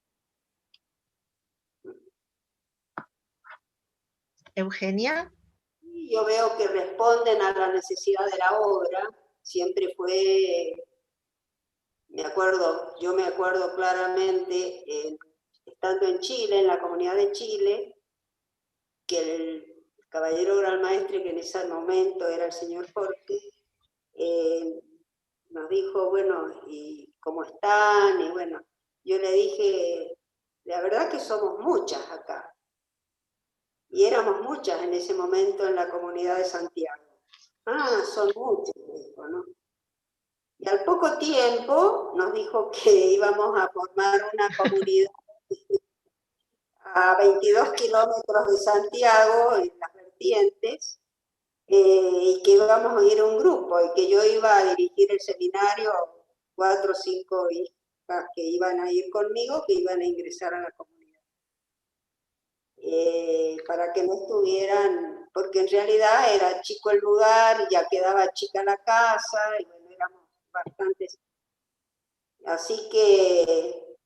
S1: Eugenia.
S2: Yo veo que responden a la necesidad de la obra. Siempre fue, yo me acuerdo claramente, estando en Chile, en la comunidad de Chile, que el caballero gran maestre, que en ese momento era el señor Jorge, nos dijo, bueno, ¿y cómo están? Y bueno, yo le dije, la verdad que somos muchas acá. Y éramos muchas en ese momento en la comunidad de Santiago. Ah, son muchas, dijo, ¿no? Y al poco tiempo nos dijo que íbamos a formar una comunidad a 22 kilómetros de Santiago, en las vertientes, y que íbamos a ir un grupo, y que yo iba a dirigir el seminario, 4 o 5 hijas que iban a ir conmigo, que iban a ingresar a la comunidad. Para que no estuvieran, porque en realidad era chico el lugar, ya quedaba chica la casa, y bueno, éramos bastantes. Así que,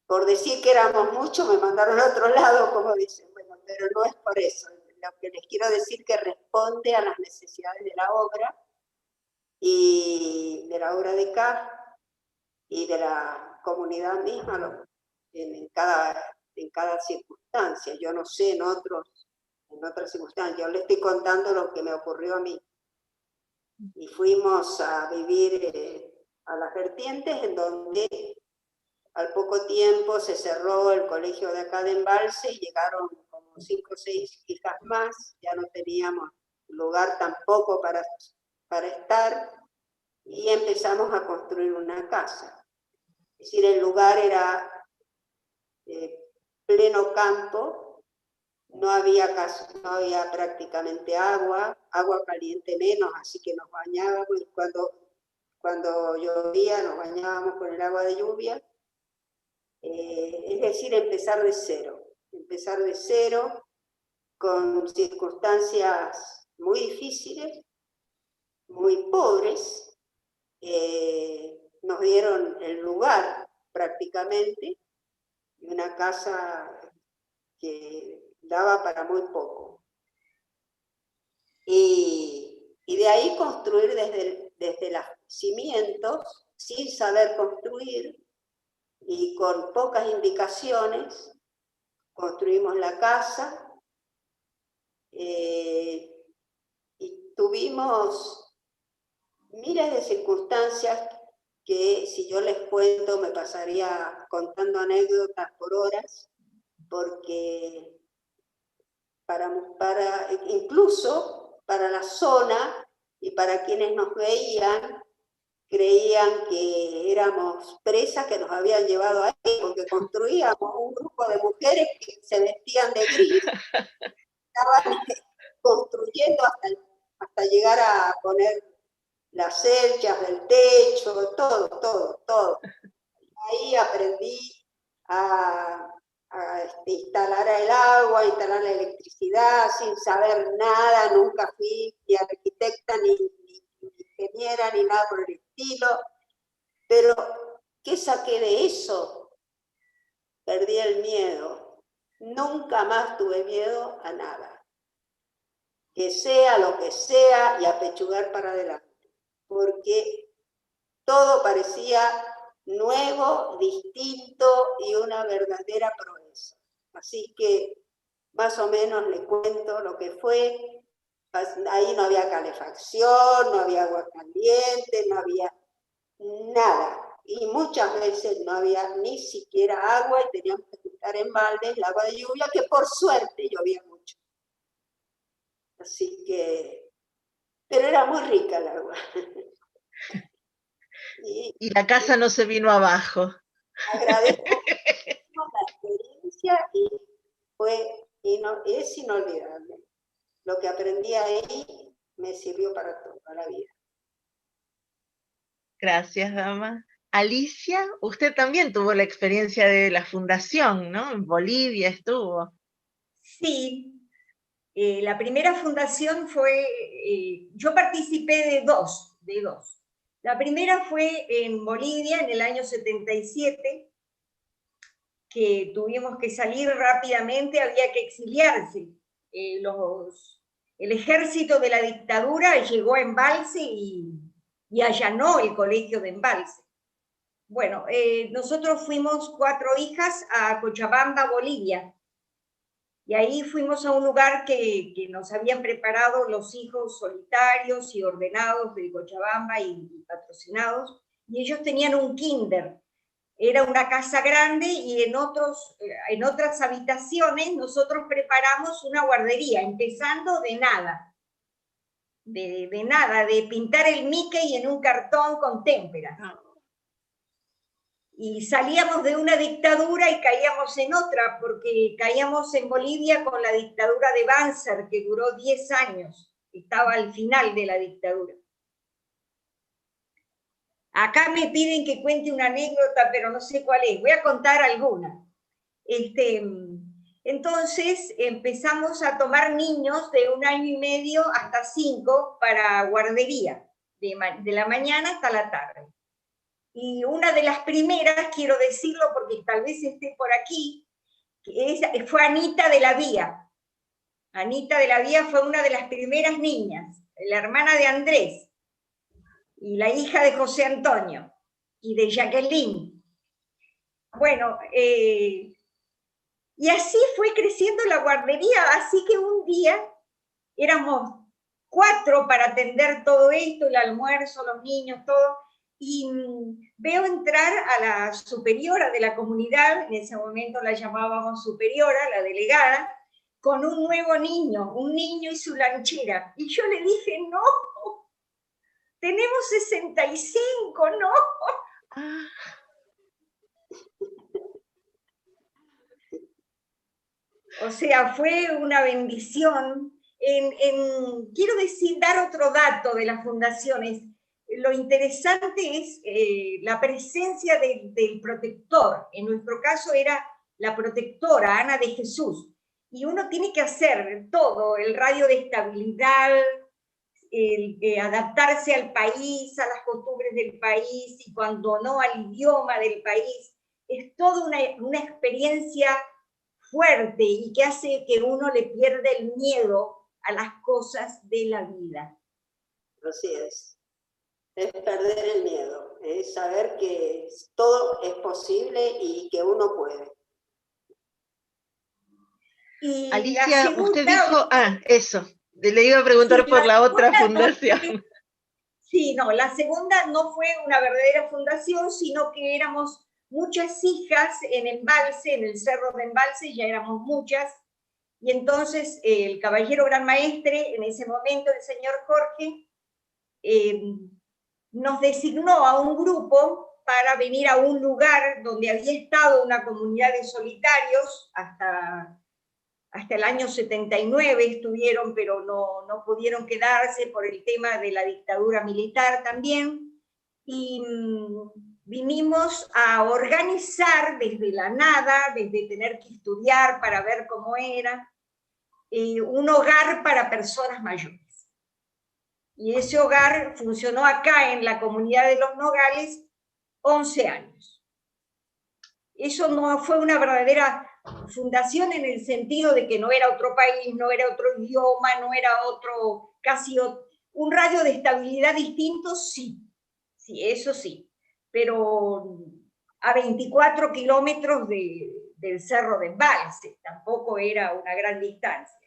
S2: por decir que éramos muchos, me mandaron a otro lado, como dicen, bueno, pero no es por eso. Lo que les quiero decir que responde a las necesidades de la obra, y de la obra de CAF, y de la comunidad misma, en cada circunstancia. Yo no sé en otras circunstancias, yo le estoy contando lo que me ocurrió a mí. Y fuimos a vivir a las vertientes, en donde al poco tiempo se cerró el colegio de acá de Embalse, y llegaron como 5 o 6 hijas más, ya no teníamos lugar tampoco para estar, y empezamos a construir una casa. Es decir, el lugar era pleno campo, no había prácticamente agua caliente menos, así que nos bañábamos, y cuando llovía nos bañábamos con el agua de lluvia. Es decir, empezar de cero, con circunstancias muy difíciles, muy pobres, nos dieron el lugar prácticamente, una casa que daba para muy poco. Y de ahí construir desde los cimientos, sin saber construir y con pocas indicaciones, construimos la casa y tuvimos miles de circunstancias que si yo les cuento me pasaría contando anécdotas por horas, porque incluso para la zona y para quienes nos veían, creían que éramos presas que nos habían llevado ahí, porque construíamos un grupo de mujeres que se vestían de gris, estaban construyendo hasta llegar a poner las cerchas del techo, todo. Ahí aprendí a instalar el agua, instalar la electricidad, sin saber nada, nunca fui ni arquitecta, ni ingeniera, ni nada por el estilo. Pero, ¿qué saqué de eso? Perdí el miedo. Nunca más tuve miedo a nada. Que sea lo que sea y apechugar para adelante. Porque todo parecía nuevo, distinto y una verdadera proeza. Así que más o menos les cuento lo que fue. Ahí no había calefacción, no había agua caliente, no había nada. Y muchas veces no había ni siquiera agua y teníamos que quitar en baldes el agua de lluvia, que por suerte llovía mucho. Así que, pero era muy rica el agua.
S1: Y la casa no se vino abajo.
S2: Agradezco la experiencia y es inolvidable. Lo que aprendí ahí me sirvió para toda la vida.
S1: Gracias, dama. Alicia, usted también tuvo la experiencia de la fundación, ¿no? En Bolivia estuvo.
S3: Sí, la primera fundación fue, yo participé de dos. La primera fue en Bolivia en el año 77, que tuvimos que salir rápidamente, había que exiliarse. El ejército de la dictadura llegó a Embalse y allanó el colegio de Embalse. Bueno, nosotros fuimos 4 hijas a Cochabamba, Bolivia, y ahí fuimos a un lugar que nos habían preparado los hijos solitarios y ordenados de Cochabamba y patrocinados, y ellos tenían un kinder. Era una casa grande y en otras habitaciones nosotros preparamos una guardería, empezando de nada. De nada, de pintar el Mickey en un cartón con témperas. Y salíamos de una dictadura y caíamos en otra, porque caíamos en Bolivia con la dictadura de Banzer, que duró 10 años, estaba al final de la dictadura. Acá me piden que cuente una anécdota, pero no sé cuál es. Voy a contar alguna. Entonces empezamos a tomar niños de 1 año y medio hasta 5 para guardería, de la mañana hasta la tarde. Y una de las primeras, quiero decirlo porque tal vez esté por aquí, fue Anita de la Vía. Anita de la Vía fue una de las primeras niñas, la hermana de Andrés, y la hija de José Antonio, y de Jacqueline. Bueno, y así fue creciendo la guardería, así que un día éramos 4 para atender todo esto, el almuerzo, los niños, todo, y veo entrar a la superiora de la comunidad, en ese momento la llamábamos superiora, la delegada, con un nuevo niño, un niño y su lanchera. Y yo le dije, no, tenemos 65, no. O sea, fue una bendición. Quiero decir, dar otro dato de las fundaciones. Lo interesante es la presencia del protector. En nuestro caso era la protectora, Ana de Jesús. Y uno tiene que hacer todo, el radio de estabilidad, adaptarse al país, a las costumbres del país, y cuando no al idioma del país. Es toda una experiencia fuerte y que hace que uno le pierda el miedo a las cosas de la vida.
S2: Así es perder el miedo, es saber que todo es posible y que uno puede.
S3: Y
S1: Alicia,
S3: segunda,
S1: usted dijo, eso, le iba a preguntar por la otra fundación.
S3: Sí, no, la segunda no fue una verdadera fundación, sino que éramos muchas hijas en Embalse, en el Cerro de Embalse, ya éramos muchas, y entonces el caballero gran maestre, en ese momento el señor Jorge, nos designó a un grupo para venir a un lugar donde había estado una comunidad de solitarios hasta el año 79 estuvieron, pero no pudieron quedarse por el tema de la dictadura militar también, y vinimos a organizar desde la nada, desde tener que estudiar para ver cómo era, un hogar para personas mayores. Y ese hogar funcionó acá en la comunidad de Los Nogales 11 años. Eso no fue una verdadera fundación en el sentido de que no era otro país, no era otro idioma, no era casi un radio de estabilidad distinto, sí, eso sí, pero a 24 kilómetros del Cerro de Embalse, tampoco era una gran distancia.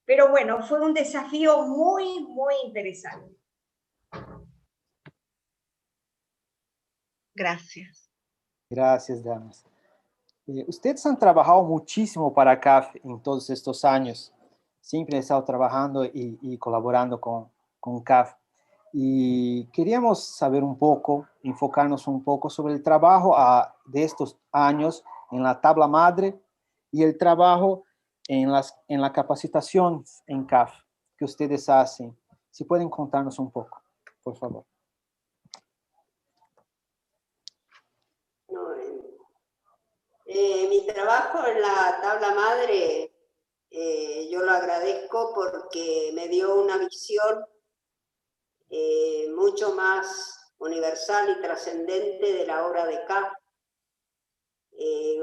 S3: Pero bueno, fue un desafío muy, muy interesante.
S1: Gracias.
S4: Gracias, damas. Ustedes han trabajado muchísimo para CAF en todos estos años. Siempre han estado trabajando y colaborando con CAF. Y queríamos saber un poco, enfocarnos un poco sobre el trabajo de estos años en la tabla madre y el trabajo en la capacitación en CAF que ustedes hacen. Si pueden contarnos un poco, por favor.
S2: Mi trabajo en la tabla madre, yo lo agradezco porque me dio una visión mucho más universal y trascendente de la obra de CAF.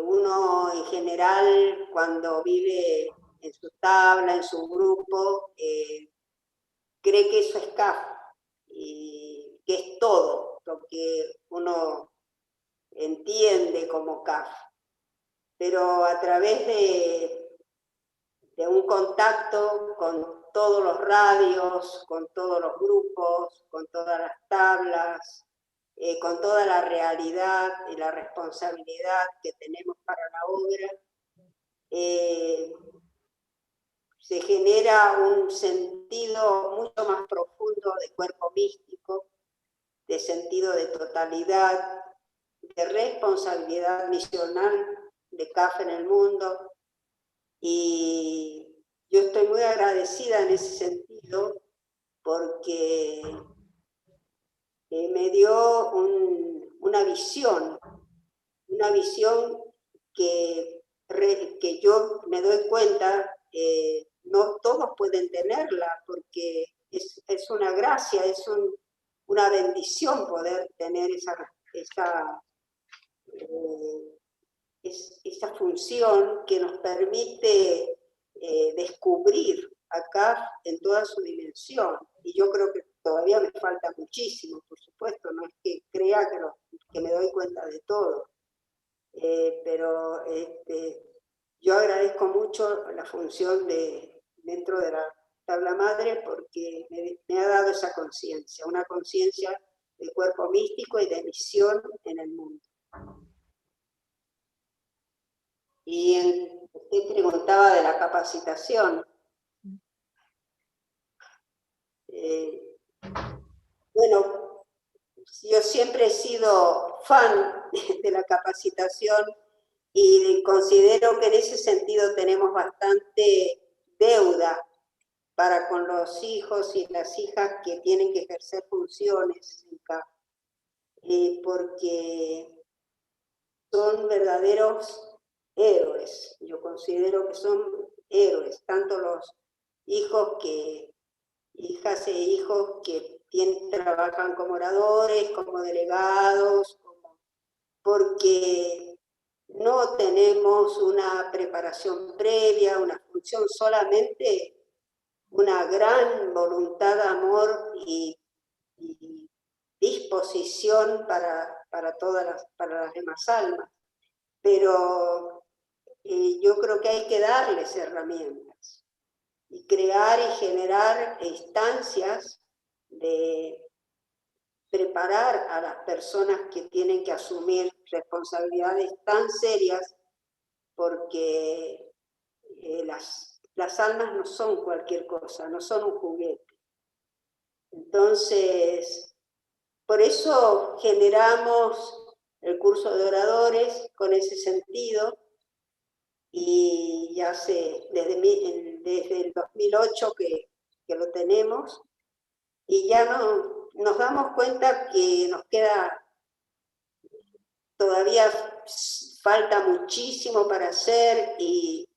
S2: Uno en general, cuando vive en su tabla, en su grupo, cree que eso es CAF y que es todo lo que uno entiende como CAF. Pero a través de un contacto con todos los radios, con todos los grupos, con todas las tablas, con toda la realidad y la responsabilidad que tenemos para la obra, se genera un sentido mucho más profundo de cuerpo místico, de sentido de totalidad, de responsabilidad misional de CAF en el mundo, y yo estoy muy agradecida en ese sentido porque me dio una visión que yo me doy cuenta, no todos pueden tenerla, porque es una gracia, es una bendición poder tener esa función que nos permite descubrir acá en toda su dimensión. Y yo creo que todavía me falta muchísimo, por supuesto, no es que crea que me doy cuenta de todo. Pero yo agradezco mucho la función dentro de la tabla madre porque me ha dado esa conciencia, una conciencia del cuerpo místico y de misión en el mundo. Y usted preguntaba de la capacitación. Bueno, yo siempre he sido fan de la capacitación y considero que en ese sentido tenemos bastante deuda para con los hijos y las hijas que tienen que ejercer funciones en CAF, porque son verdaderos héroes. Yo considero que son héroes, tanto los hijos que hijas e hijos que trabajan como oradores, como delegados, porque no tenemos una preparación previa, una función, solamente una gran voluntad de amor y disposición para las demás almas. Pero yo creo que hay que darles herramientas y crear y generar instancias de preparar a las personas que tienen que asumir responsabilidades tan serias, porque las almas no son cualquier cosa, no son un juguete. Entonces, por eso generamos el curso de oradores con ese sentido, y ya desde el 2008 que lo tenemos, y ya nos damos cuenta que nos queda, todavía falta muchísimo para hacer, y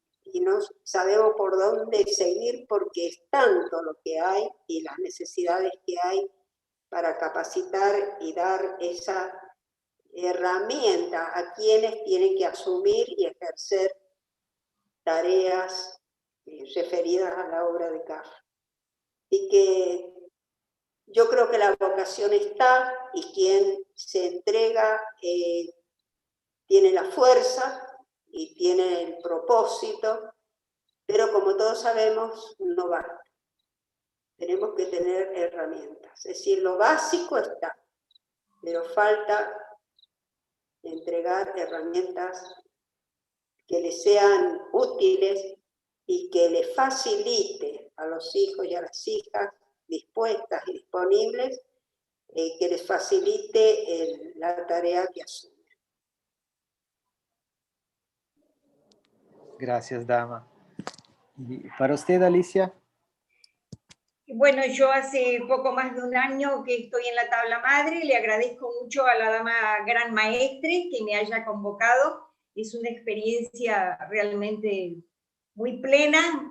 S2: no sabemos por dónde seguir, porque es tanto lo que hay y las necesidades que hay para capacitar y dar esa herramienta a quienes tienen que asumir y ejercer tareas referidas a la obra de CAF. Y que yo creo que la vocación está, y quien se entrega tiene la fuerza y tiene el propósito, pero como todos sabemos, no basta. Tenemos que tener herramientas. Es decir, lo básico está, pero falta entregar herramientas que les sean útiles y que les facilite a los hijos y a las hijas dispuestas y disponibles, que les facilite la tarea que asumen.
S4: Gracias, Dama. ¿Y para usted, Alicia?
S3: Bueno, yo hace poco más de un año que estoy en la tabla madre, le agradezco mucho a la Dama Gran Maestre que me haya convocado, es una experiencia realmente muy plena.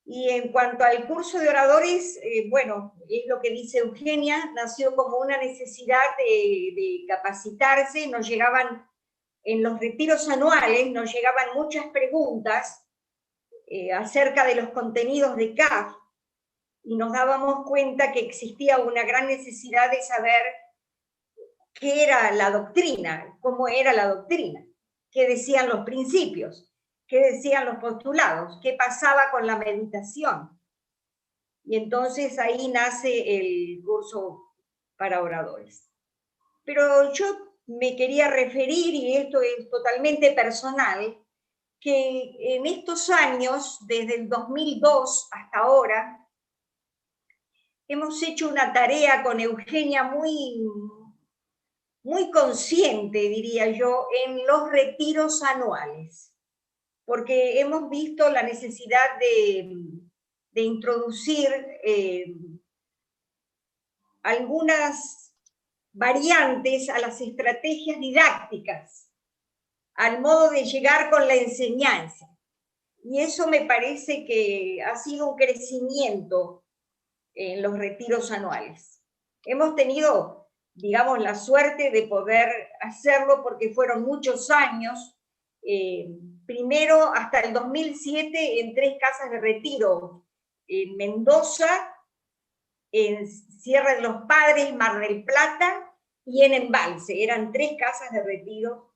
S3: Y en cuanto al curso de oradores, bueno, es lo que dice Eugenia, nació como una necesidad de capacitarse, nos llegaban, en los retiros anuales, nos llegaban muchas preguntas acerca de los contenidos de CAF, y nos dábamos cuenta que existía una gran necesidad de saber qué era la doctrina, cómo era la doctrina, qué decían los principios, qué decían los postulados, qué pasaba con la meditación. Y entonces ahí nace el curso para oradores. Pero yo me quería referir, y esto es totalmente personal, que en estos años, desde el 2002 hasta ahora, hemos hecho una tarea con Eugenia muy consciente, diría yo, en los retiros anuales, porque hemos visto la necesidad de introducir algunas variantes a las estrategias didácticas, al modo de llegar con la enseñanza. Y eso me parece que ha sido un crecimiento en los retiros anuales. Hemos tenido, digamos, la suerte de poder hacerlo porque fueron muchos años, primero hasta el 2007 en 3 casas de retiro, en Mendoza, en Sierra de los Padres, Mar del Plata y en Embalse. Eran 3 casas de retiro,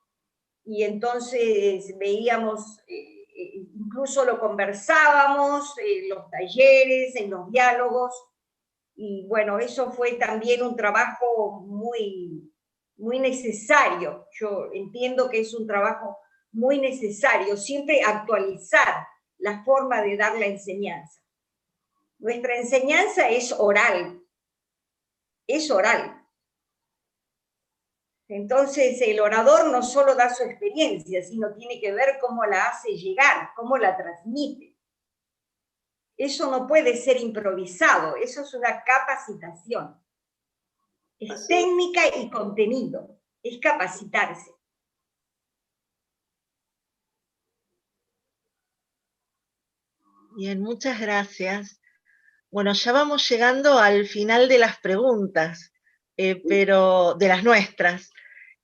S3: y entonces veíamos, incluso lo conversábamos en los talleres, en los diálogos, y bueno, eso fue también un trabajo muy necesario. Yo entiendo que es un trabajo muy necesario, siempre actualizar la forma de dar la enseñanza. Nuestra enseñanza es oral, es oral. Entonces el orador no solo da su experiencia, sino tiene que ver cómo la hace llegar, cómo la transmite. Eso no puede ser improvisado, eso es una capacitación. Es técnica y contenido, es capacitarse.
S1: Bien, muchas gracias. Bueno, ya vamos llegando al final de las preguntas, pero de las nuestras.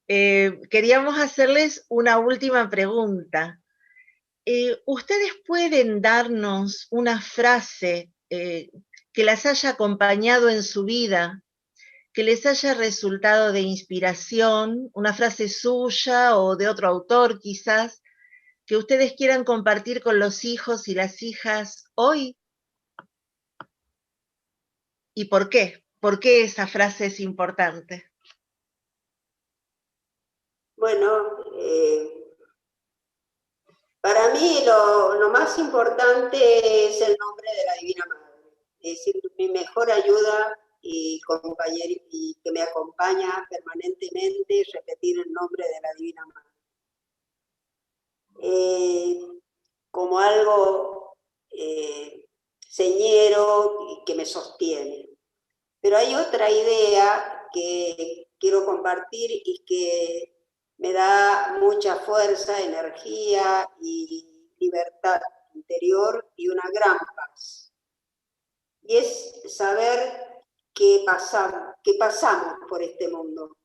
S1: Queríamos hacerles una última pregunta. ¿Ustedes pueden darnos una frase que las haya acompañado en su vida, que les haya resultado de inspiración, una frase suya o de otro autor quizás, que ustedes quieran compartir con los hijos y las hijas hoy? ¿Y por qué? ¿Por qué esa frase es importante?
S2: Bueno, para mí lo más importante es el nombre de la Divina Madre. Es decir, mi mejor ayuda y compañera y que me acompaña permanentemente es repetir el nombre de la Divina Madre. Como algo señero y que me sostiene. Pero hay otra idea que quiero compartir y que me da mucha fuerza, energía y libertad interior y una gran paz. Y es saber que pasamos por este mundo.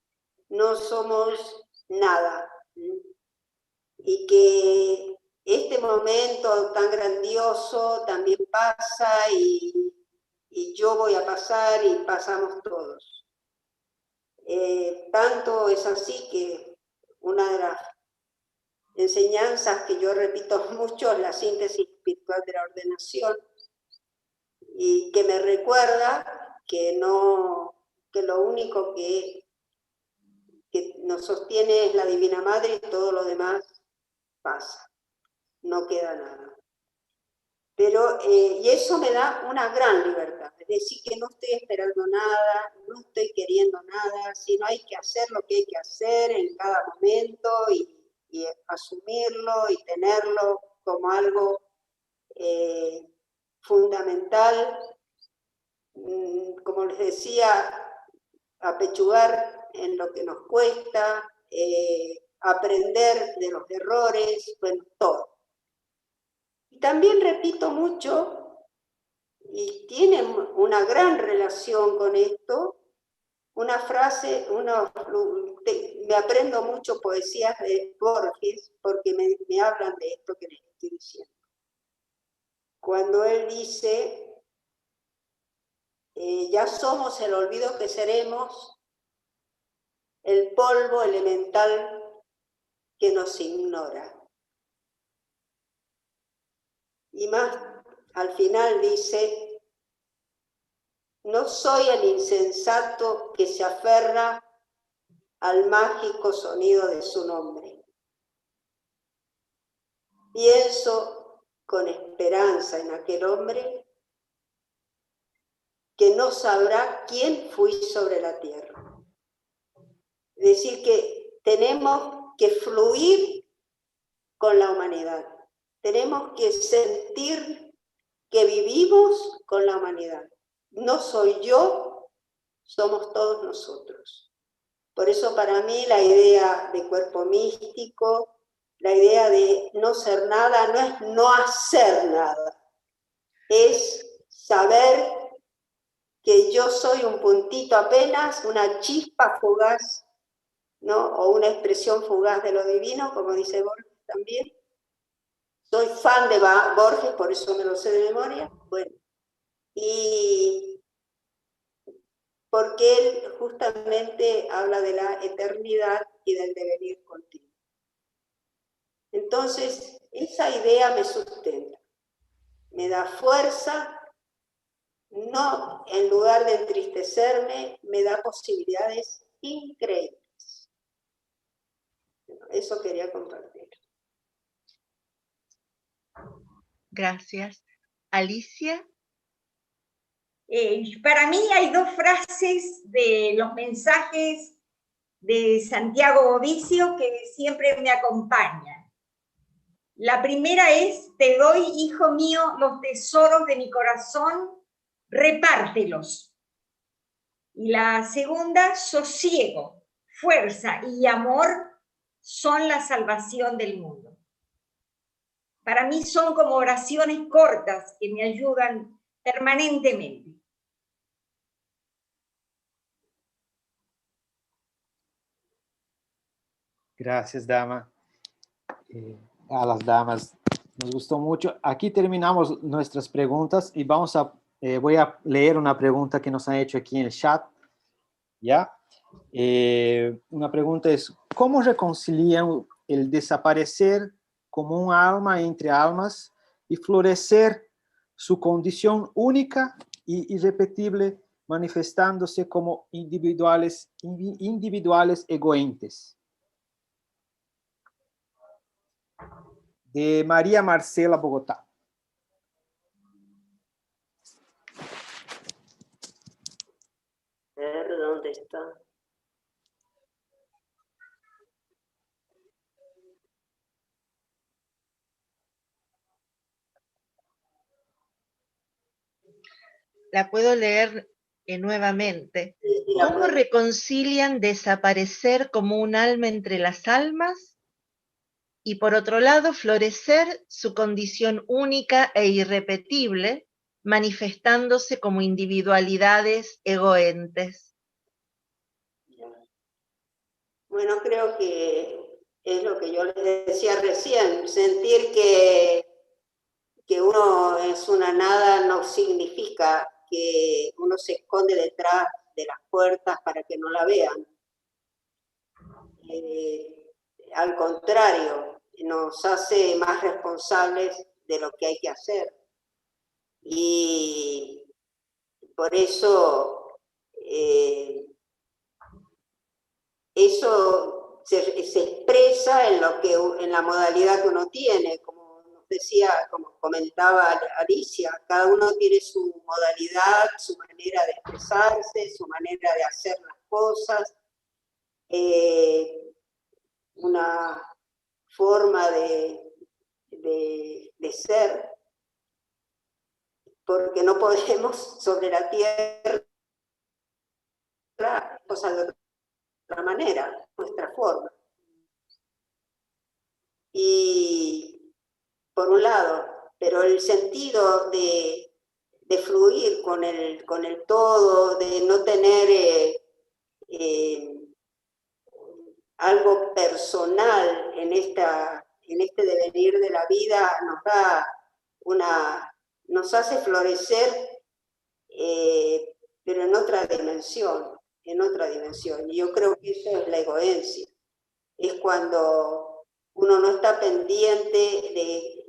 S2: No somos nada. Y que este momento tan grandioso también pasa y yo voy a pasar y pasamos todos. Tanto es así que una de las enseñanzas que yo repito mucho es la síntesis espiritual de la ordenación y que me recuerda que lo único que nos sostiene es la Divina Madre y todo lo demás pasa, no queda nada. Pero, y eso me da una gran libertad, es decir, que no estoy esperando nada, no estoy queriendo nada, sino hay que hacer lo que hay que hacer en cada momento y asumirlo y tenerlo como algo fundamental, como les decía, apechugar en lo que nos cuesta, aprender de los errores, bueno, todo. Y también repito mucho, y tiene una gran relación con esto, una frase, me aprendo mucho poesías de Borges, porque me hablan de esto que les estoy diciendo. Cuando él dice, ya somos el olvido que seremos, el polvo elemental que nos ignora. Y más, al final dice, no soy el insensato que se aferra al mágico sonido de su nombre. Pienso con esperanza en aquel hombre que no sabrá quién fui sobre la tierra. Es decir, que tenemos que fluir con la humanidad. Tenemos que sentir que vivimos con la humanidad. No soy yo, somos todos nosotros. Por eso para mí la idea de cuerpo místico, la idea de no ser nada, no es no hacer nada. Es saber que yo soy un puntito apenas, una chispa fugaz, ¿no? O una expresión fugaz de lo divino, como dice Borges también. Soy fan de Borges, por eso me lo sé de memoria. Bueno, y porque él justamente habla de la eternidad y del devenir continuo. Entonces, esa idea me sustenta, me da fuerza, no, en lugar de entristecerme, me da posibilidades increíbles. Eso quería compartir.
S1: Gracias. Alicia.
S3: Para mí hay dos frases de los mensajes de Santiago Bovicio que siempre me acompañan. La primera es, te doy, hijo mío, los tesoros de mi corazón, repártelos. Y la segunda, sosiego, fuerza y amor son la salvación del mundo. Para mí son como oraciones cortas que me ayudan permanentemente.
S4: Gracias, dama. A las damas, nos gustó mucho. Aquí terminamos nuestras preguntas y voy a leer una pregunta que nos han hecho aquí en el chat. ¿Ya? Una pregunta es, ¿cómo reconcilian el desaparecer como un alma entre almas y florecer su condición única y irrepetible, manifestándose como individuales egoentes? De María Marcela, Bogotá.
S2: A ver, ¿dónde está?
S1: La puedo leer nuevamente.
S2: Sí,
S1: ¿Cómo reconcilian desaparecer como un alma entre las almas y por otro lado florecer su condición única e irrepetible, manifestándose como individualidades egoentes?
S2: Bueno, creo que es lo que yo les decía recién, sentir que uno es una nada no significa que uno se esconde detrás de las puertas para que no la vean. Al contrario, nos hace más responsables de lo que hay que hacer. Y por eso eso se expresa en la modalidad que uno tiene, como nos decía, como comentaba Alicia, cada uno tiene su modalidad, su manera de expresarse, su manera de hacer las cosas, una forma de ser, porque no podemos sobre la tierra cosas de otra manera, nuestra forma. Y por un lado, pero el sentido de fluir con el todo, de no tener algo personal en este devenir de la vida, nos hace florecer, pero en otra dimensión, Y yo creo que eso es la egoencia. Es cuando uno no está pendiente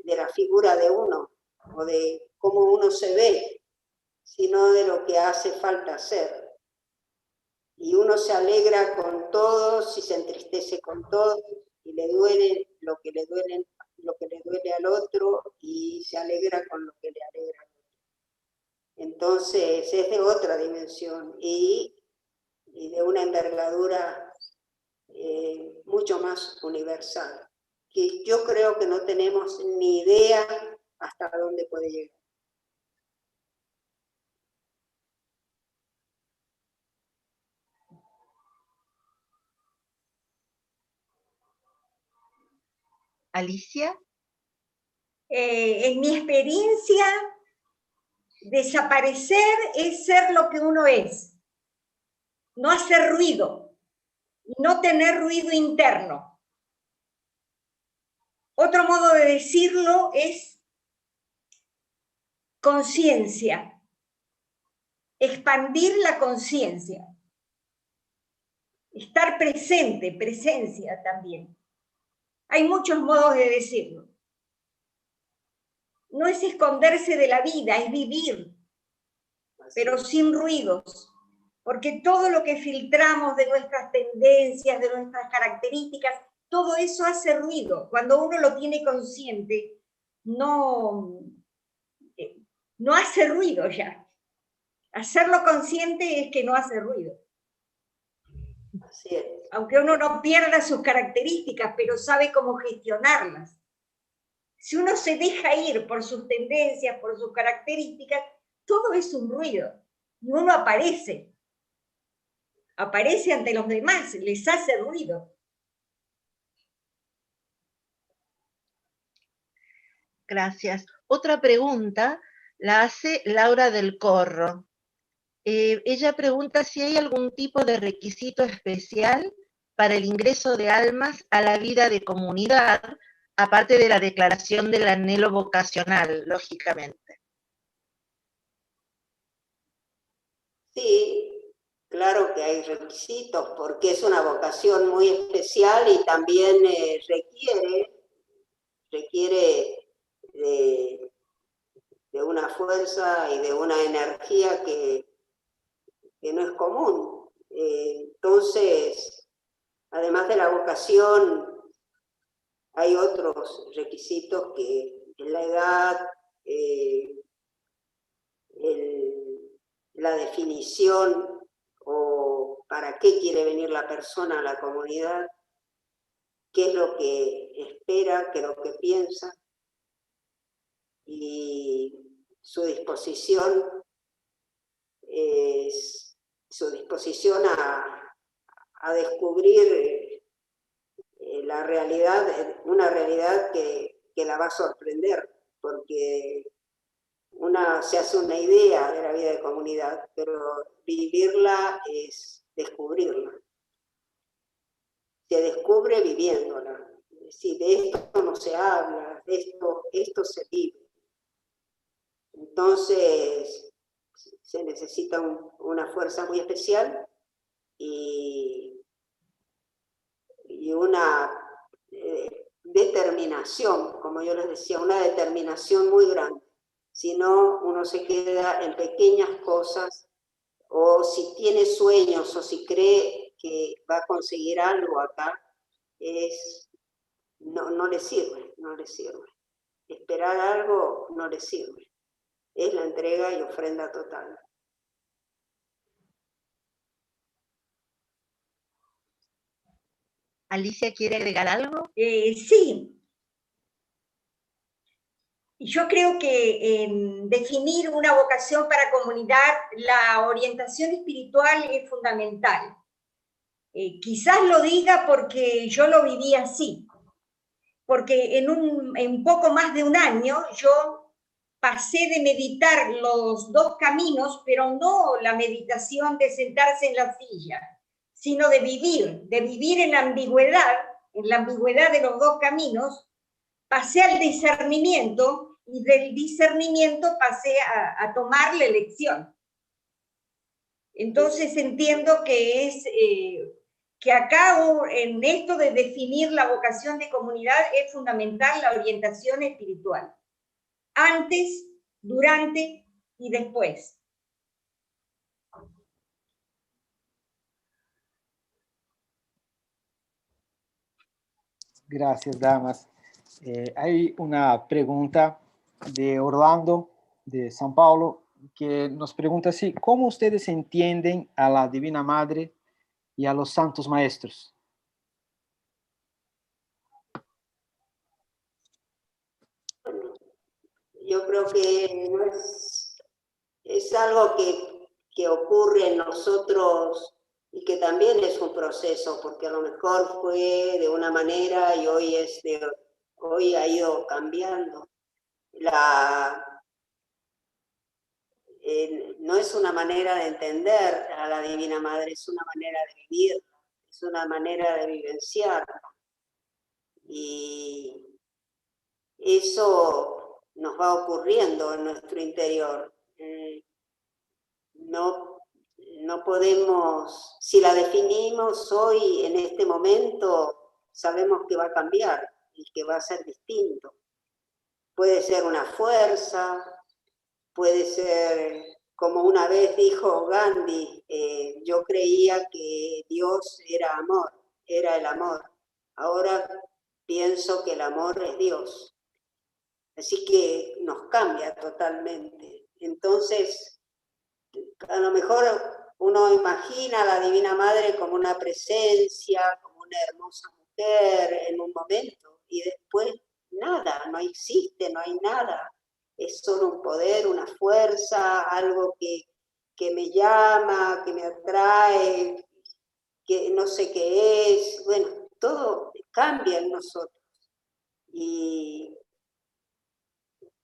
S2: de la figura de uno, o de cómo uno se ve, sino de lo que hace falta hacer. Y uno se alegra con todos y se entristece con todos, y le duele lo que le duele al otro, y se alegra con lo que le alegra al otro. Entonces es de otra dimensión y de una envergadura mucho más universal, que yo creo que no tenemos ni idea hasta dónde puede llegar.
S1: Alicia.
S3: En mi experiencia, desaparecer es ser lo que uno es, no hacer ruido, no tener ruido interno. Otro modo de decirlo es conciencia, expandir la conciencia, estar presente, presencia también. Hay muchos modos de decirlo. No es esconderse de la vida, es vivir, pero sin ruidos, porque todo lo que filtramos de nuestras tendencias, de nuestras características, todo eso hace ruido. Cuando uno lo tiene consciente, no hace ruido ya. Hacerlo consciente es que no hace ruido.
S2: Así es.
S3: Aunque uno no pierda sus características, pero sabe cómo gestionarlas. Si uno se deja ir por sus tendencias, por sus características, todo es un ruido. Y uno aparece ante los demás, les hace ruido.
S1: Gracias. Otra pregunta la hace Laura del Corro. Ella pregunta si hay algún tipo de requisito especial para el ingreso de almas a la vida de comunidad, aparte de la declaración del anhelo vocacional, lógicamente.
S2: Sí, claro que hay requisitos, porque es una vocación muy especial y también requiere de una fuerza y de una energía que no es común. Entonces, además de la vocación, hay otros requisitos que es la edad, la definición o para qué quiere venir la persona a la comunidad, qué es lo que espera, qué es lo que piensa, y su disposición a descubrir la realidad, una realidad que la va a sorprender, porque una se hace una idea de la vida de comunidad, pero vivirla es descubrirla. Se descubre viviéndola. Es decir, de esto no se habla, esto se vive. Entonces, se necesita una fuerza muy especial y una determinación, como yo les decía, una determinación muy grande. Si no, uno se queda en pequeñas cosas, o si tiene sueños, o si cree que va a conseguir algo acá, no le sirve, no le sirve. Esperar algo no le sirve. Es la entrega y ofrenda total.
S1: ¿Alicia quiere agregar algo?
S3: Sí. Yo creo que definir una vocación para comunidad, la orientación espiritual es fundamental. Quizás lo diga porque yo lo viví así, porque en poco más de un año yo pasé de meditar los dos caminos, pero no la meditación de sentarse en la silla, sino de vivir en la ambigüedad de los dos caminos. Pasé al discernimiento y del discernimiento pasé a tomar la elección. Entonces entiendo que es que acá en esto de definir la vocación de comunidad es fundamental la orientación espiritual. Antes, durante y después.
S4: Gracias, damas. Hay una pregunta de Orlando, de São Paulo, que nos pregunta así: ¿cómo ustedes entienden a la Divina Madre y a los santos maestros?
S2: Yo creo que no es algo que ocurre en nosotros y que también es un proceso, porque a lo mejor fue de una manera y hoy ha ido cambiando. No es una manera de entender a la Divina Madre, es una manera de vivir, es una manera de vivenciar. Y eso nos va ocurriendo en nuestro interior. No podemos, si la definimos hoy, en este momento, sabemos que va a cambiar y que va a ser distinto. Puede ser una fuerza, puede ser, como una vez dijo Gandhi, yo creía que Dios era amor, era el amor. Ahora pienso que el amor es Dios. Así que nos cambia totalmente. Entonces, a lo mejor uno imagina a la Divina Madre como una presencia, como una hermosa mujer en un momento, y después nada, no existe, no hay nada. Es solo un poder, una fuerza, algo que me llama, que me atrae, que no sé qué es. Bueno, todo cambia en nosotros y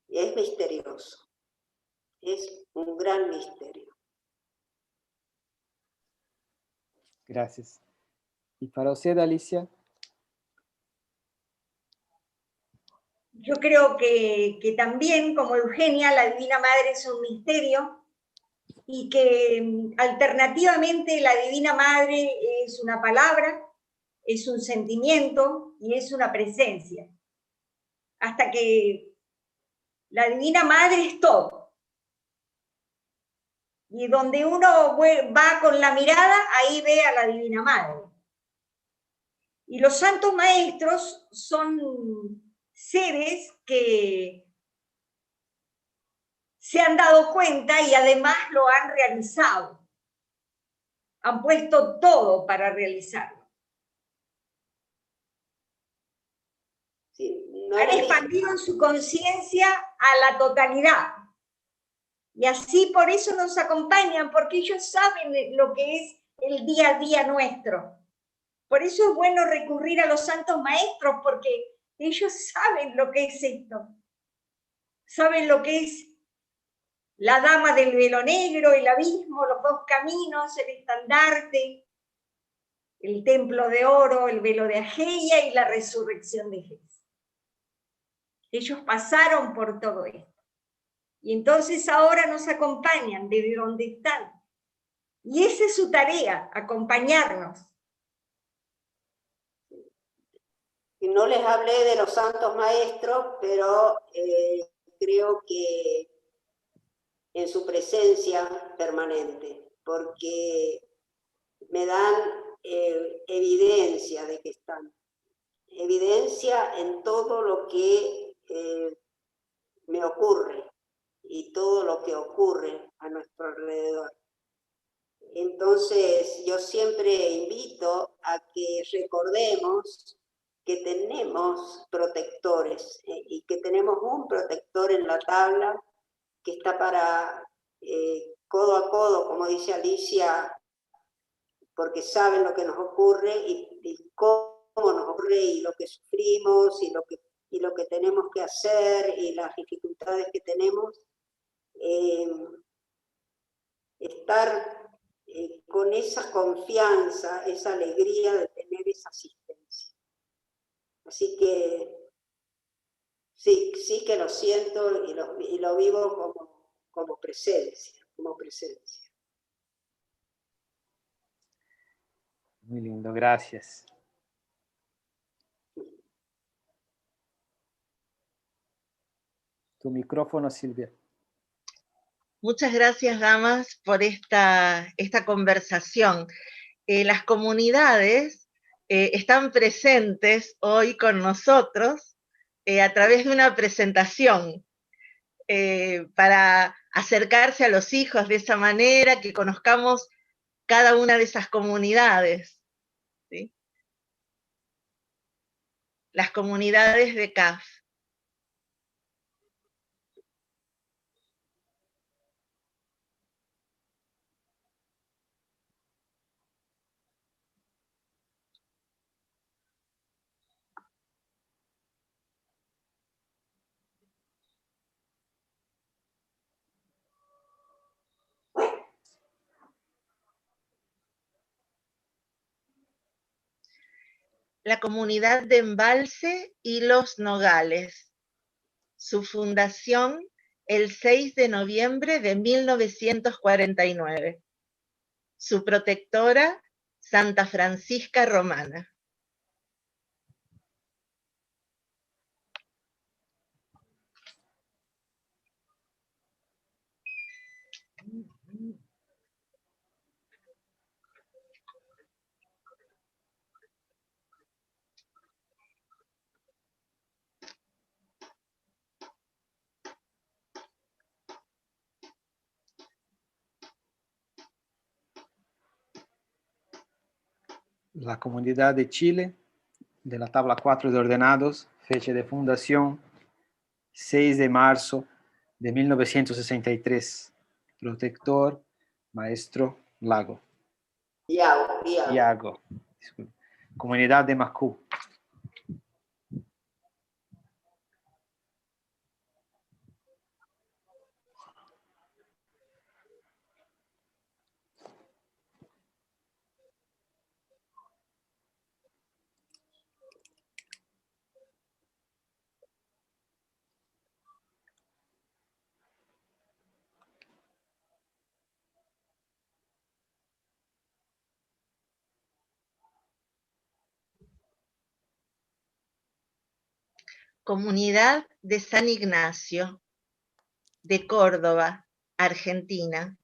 S2: es misterioso. es un gran misterio.
S4: Gracias. ¿Y para usted, Alicia?
S3: Yo creo que también, como Eugenia, la Divina Madre es un misterio y que alternativamente la Divina Madre es una palabra, es un sentimiento y es una presencia. Hasta que la Divina Madre es todo. Y donde uno va con la mirada, ahí ve a la Divina Madre. Y los santos maestros son seres que se han dado cuenta y además lo han realizado. Han puesto todo para realizarlo.
S2: Sí,
S3: han expandido su conciencia a la totalidad. Y así por eso nos acompañan, porque ellos saben lo que es el día a día nuestro. Por eso es bueno recurrir a los santos maestros, porque ellos saben lo que es esto. Saben lo que es la dama del velo negro, el abismo, los dos caminos, el estandarte, el templo de oro, el velo de Ageia y la resurrección de Jesús. Ellos pasaron por todo esto. Y entonces ahora nos acompañan desde donde están. Y esa es su tarea, acompañarnos.
S2: Y no les hablé de los santos maestros, pero creo que en su presencia permanente, porque me dan evidencia de que están. Evidencia en todo lo que me ocurre y todo lo que ocurre a nuestro alrededor. Entonces, yo siempre invito a que recordemos que tenemos protectores y que tenemos un protector en la tabla que está para codo a codo, como dice Alicia, porque saben lo que nos ocurre y cómo nos ocurre y lo que sufrimos y lo que tenemos que hacer y las dificultades que tenemos. Estar con esa confianza, esa alegría de tener esa asistencia. Así que sí que lo siento y lo vivo como presencia,
S4: Muy lindo, gracias. Tu micrófono, Silvia.
S1: Muchas gracias, damas, por esta conversación. Las comunidades están presentes hoy con nosotros a través de una presentación para acercarse a los hijos de esa manera, que conozcamos cada una de esas comunidades, ¿sí? Las comunidades de CAF. La comunidad de Embalse y Los Nogales. Su fundación el 6 de noviembre de 1949. Su protectora, Santa Francisca Romana.
S4: La Comunidad de Chile, de la tabla 4 de ordenados, fecha de fundación 6 de marzo de 1963. Protector, Maestro Lago. Iago. Comunidad de Macú.
S1: Comunidad de San Ignacio, de Córdoba, Argentina.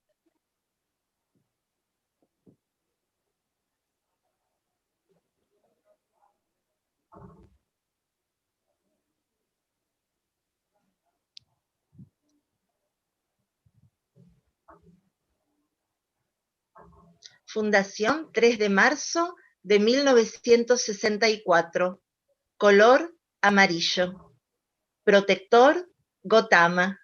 S1: Fundación 3 de marzo de 1964. Color amarillo. Protector Gotama.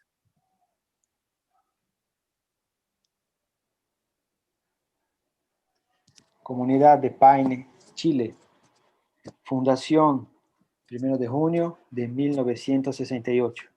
S4: Comunidad de Paine, Chile. Fundación 1 de junio de 1968.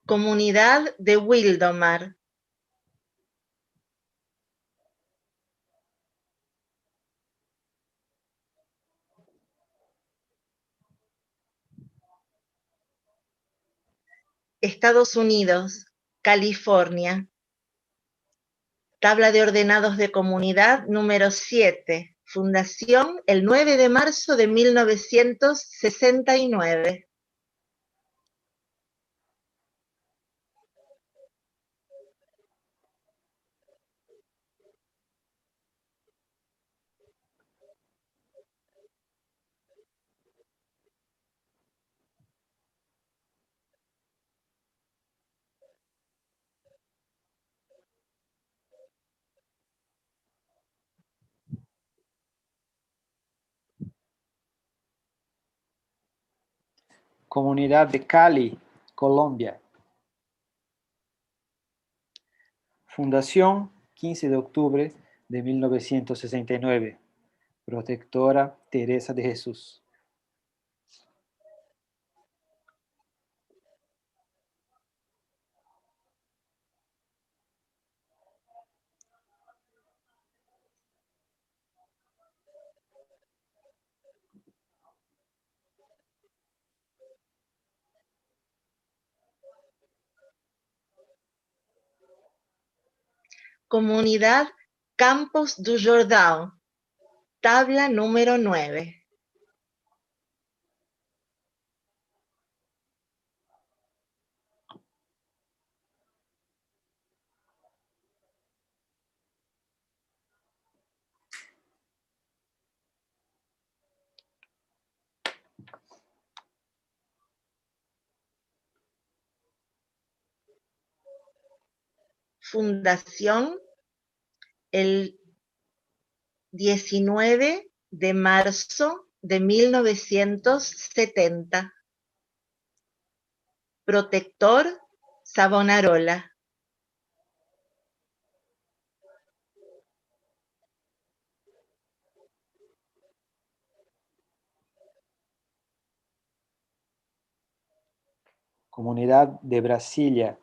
S1: Comunidad de Wildomar. Estados Unidos, California. Tabla de ordenados de comunidad número 7. Fundación el 9 de marzo de 1969.
S4: Comunidad de Cali, Colombia. Fundación 15 de octubre de 1969. Protectora Teresa de Jesús.
S1: Comunidad Campos do Jordão. Tabla número 9. Fundación el 19 de marzo de 1970. Protector Savonarola.
S4: Comunidad de Brasilia.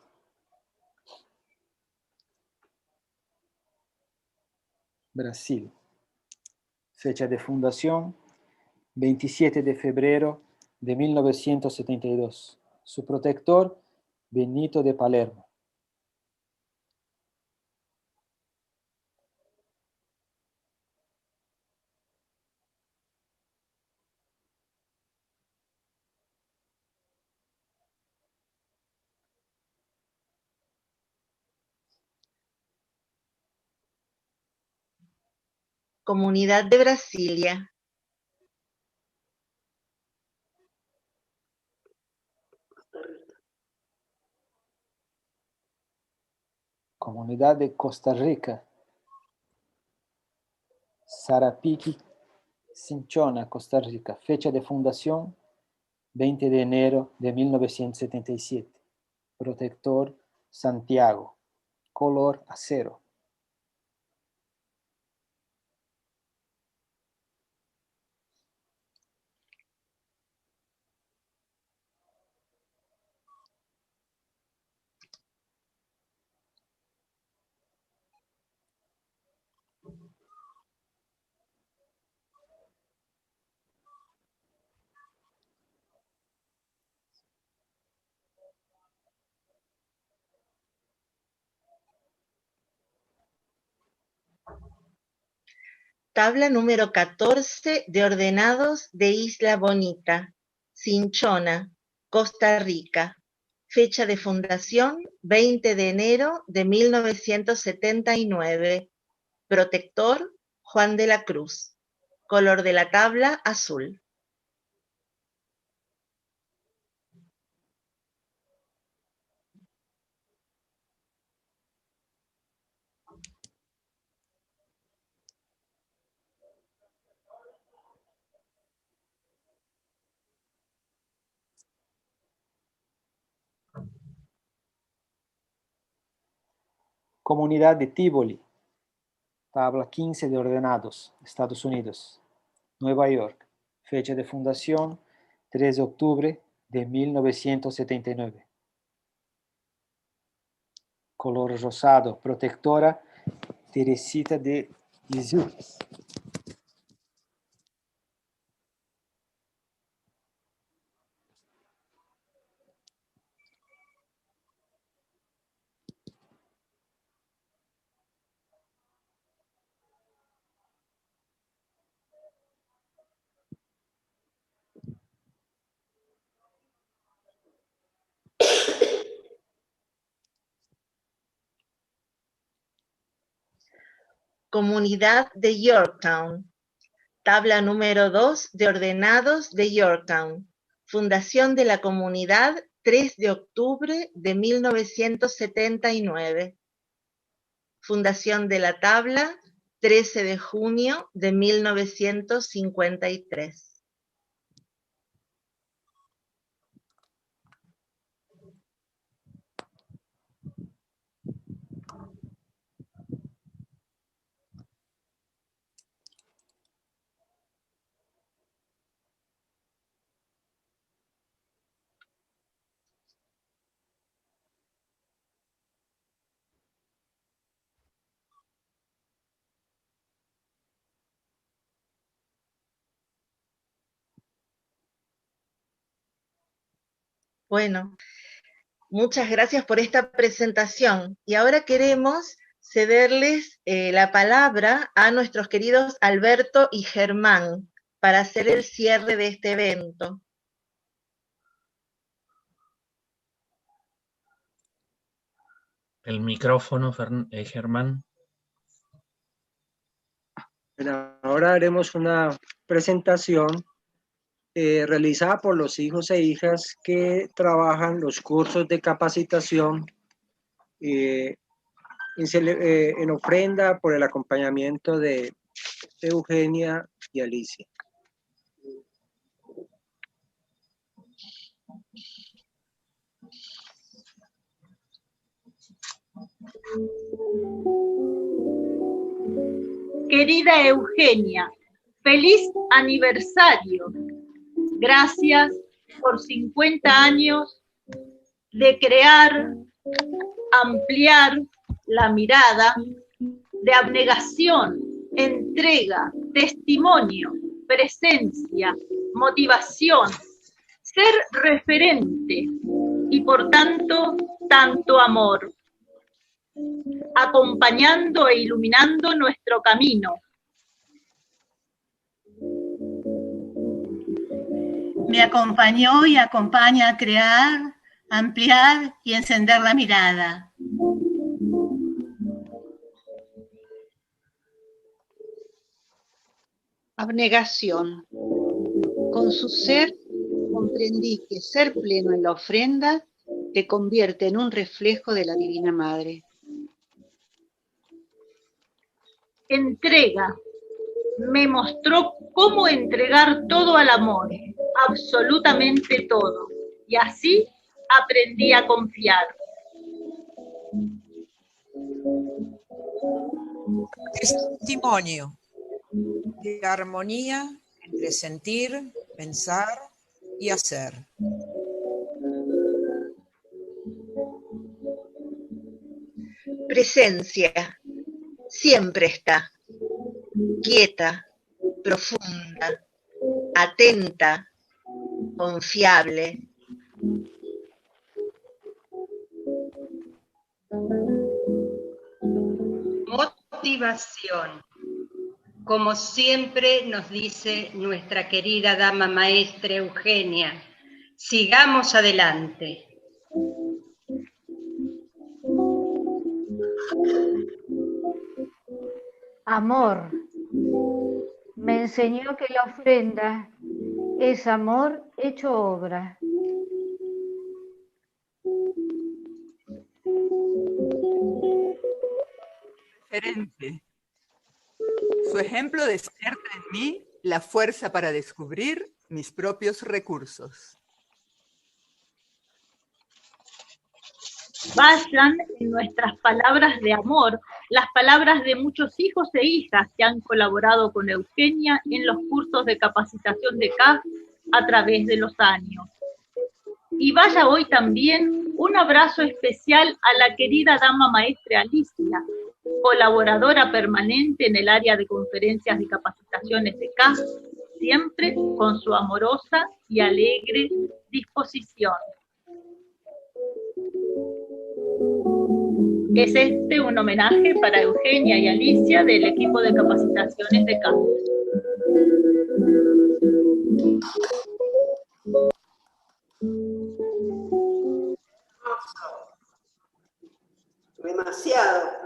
S4: Brasil. Fecha de fundación 27 de febrero de 1972. Su protector, Benito de Palermo.
S1: Comunidad de Brasilia.
S4: Comunidad de Costa Rica. Sarapiqui, Cinchona, Costa Rica. Fecha de fundación 20 de enero de 1977. Protector Santiago. Color acero.
S1: Tabla número 14 de ordenados de Isla Bonita, Cinchona, Costa Rica. Fecha de fundación, 20 de enero de 1979. Protector, Juan de la Cruz. Color de la tabla, azul.
S4: Comunidad de Tivoli, tabla 15 de ordenados, Estados Unidos, Nueva York, fecha de fundación 3 de octubre de 1979. Color rosado, protectora Teresita de Lisieux.
S1: Comunidad de Yorktown. Tabla número 2 de ordenados de Yorktown. Fundación de la comunidad 3 de octubre de 1979. Fundación de la tabla 13 de junio de 1953. Bueno, muchas gracias por esta presentación. Y ahora queremos cederles la palabra a nuestros queridos Alberto y Germán para hacer el cierre de este evento.
S5: El micrófono, Germán.
S6: Bueno, ahora haremos una presentación realizada por los hijos e hijas que trabajan los cursos de capacitación en ofrenda por el acompañamiento de Eugenia y Alicia.
S7: Querida Eugenia, feliz aniversario. Gracias por 50 años de crear, ampliar la mirada, de abnegación, entrega, testimonio, presencia, motivación, ser referente y por tanto, tanto amor, acompañando e iluminando nuestro camino.
S8: Me acompañó y acompaña a crear, ampliar y encender la mirada.
S9: Abnegación. Con su ser comprendí que ser pleno en la ofrenda te convierte en un reflejo de la Divina Madre.
S7: Entrega. Me mostró cómo entregar todo al amor, absolutamente todo, y así aprendí a confiar.
S10: Testimonio de armonía entre sentir, pensar y hacer.
S1: Presencia. Siempre está. Quieta, profunda, atenta, confiable.
S11: Motivación. Como siempre nos dice nuestra querida dama maestra Eugenia, sigamos adelante.
S12: Amor. Me enseñó que la ofrenda es amor hecho obra.
S13: Referente. Su ejemplo despierta en mí la fuerza para descubrir mis propios recursos.
S7: Vayan en nuestras palabras de amor, las palabras de muchos hijos e hijas que han colaborado con Eugenia en los cursos de capacitación de CAF a través de los años. Y vaya hoy también un abrazo especial a la querida dama maestra Alicia, colaboradora permanente en el área de conferencias y capacitaciones de CAF, siempre con su amorosa y alegre disposición. Es este un homenaje para Eugenia y Alicia del equipo de capacitaciones de CAF.
S2: Demasiado.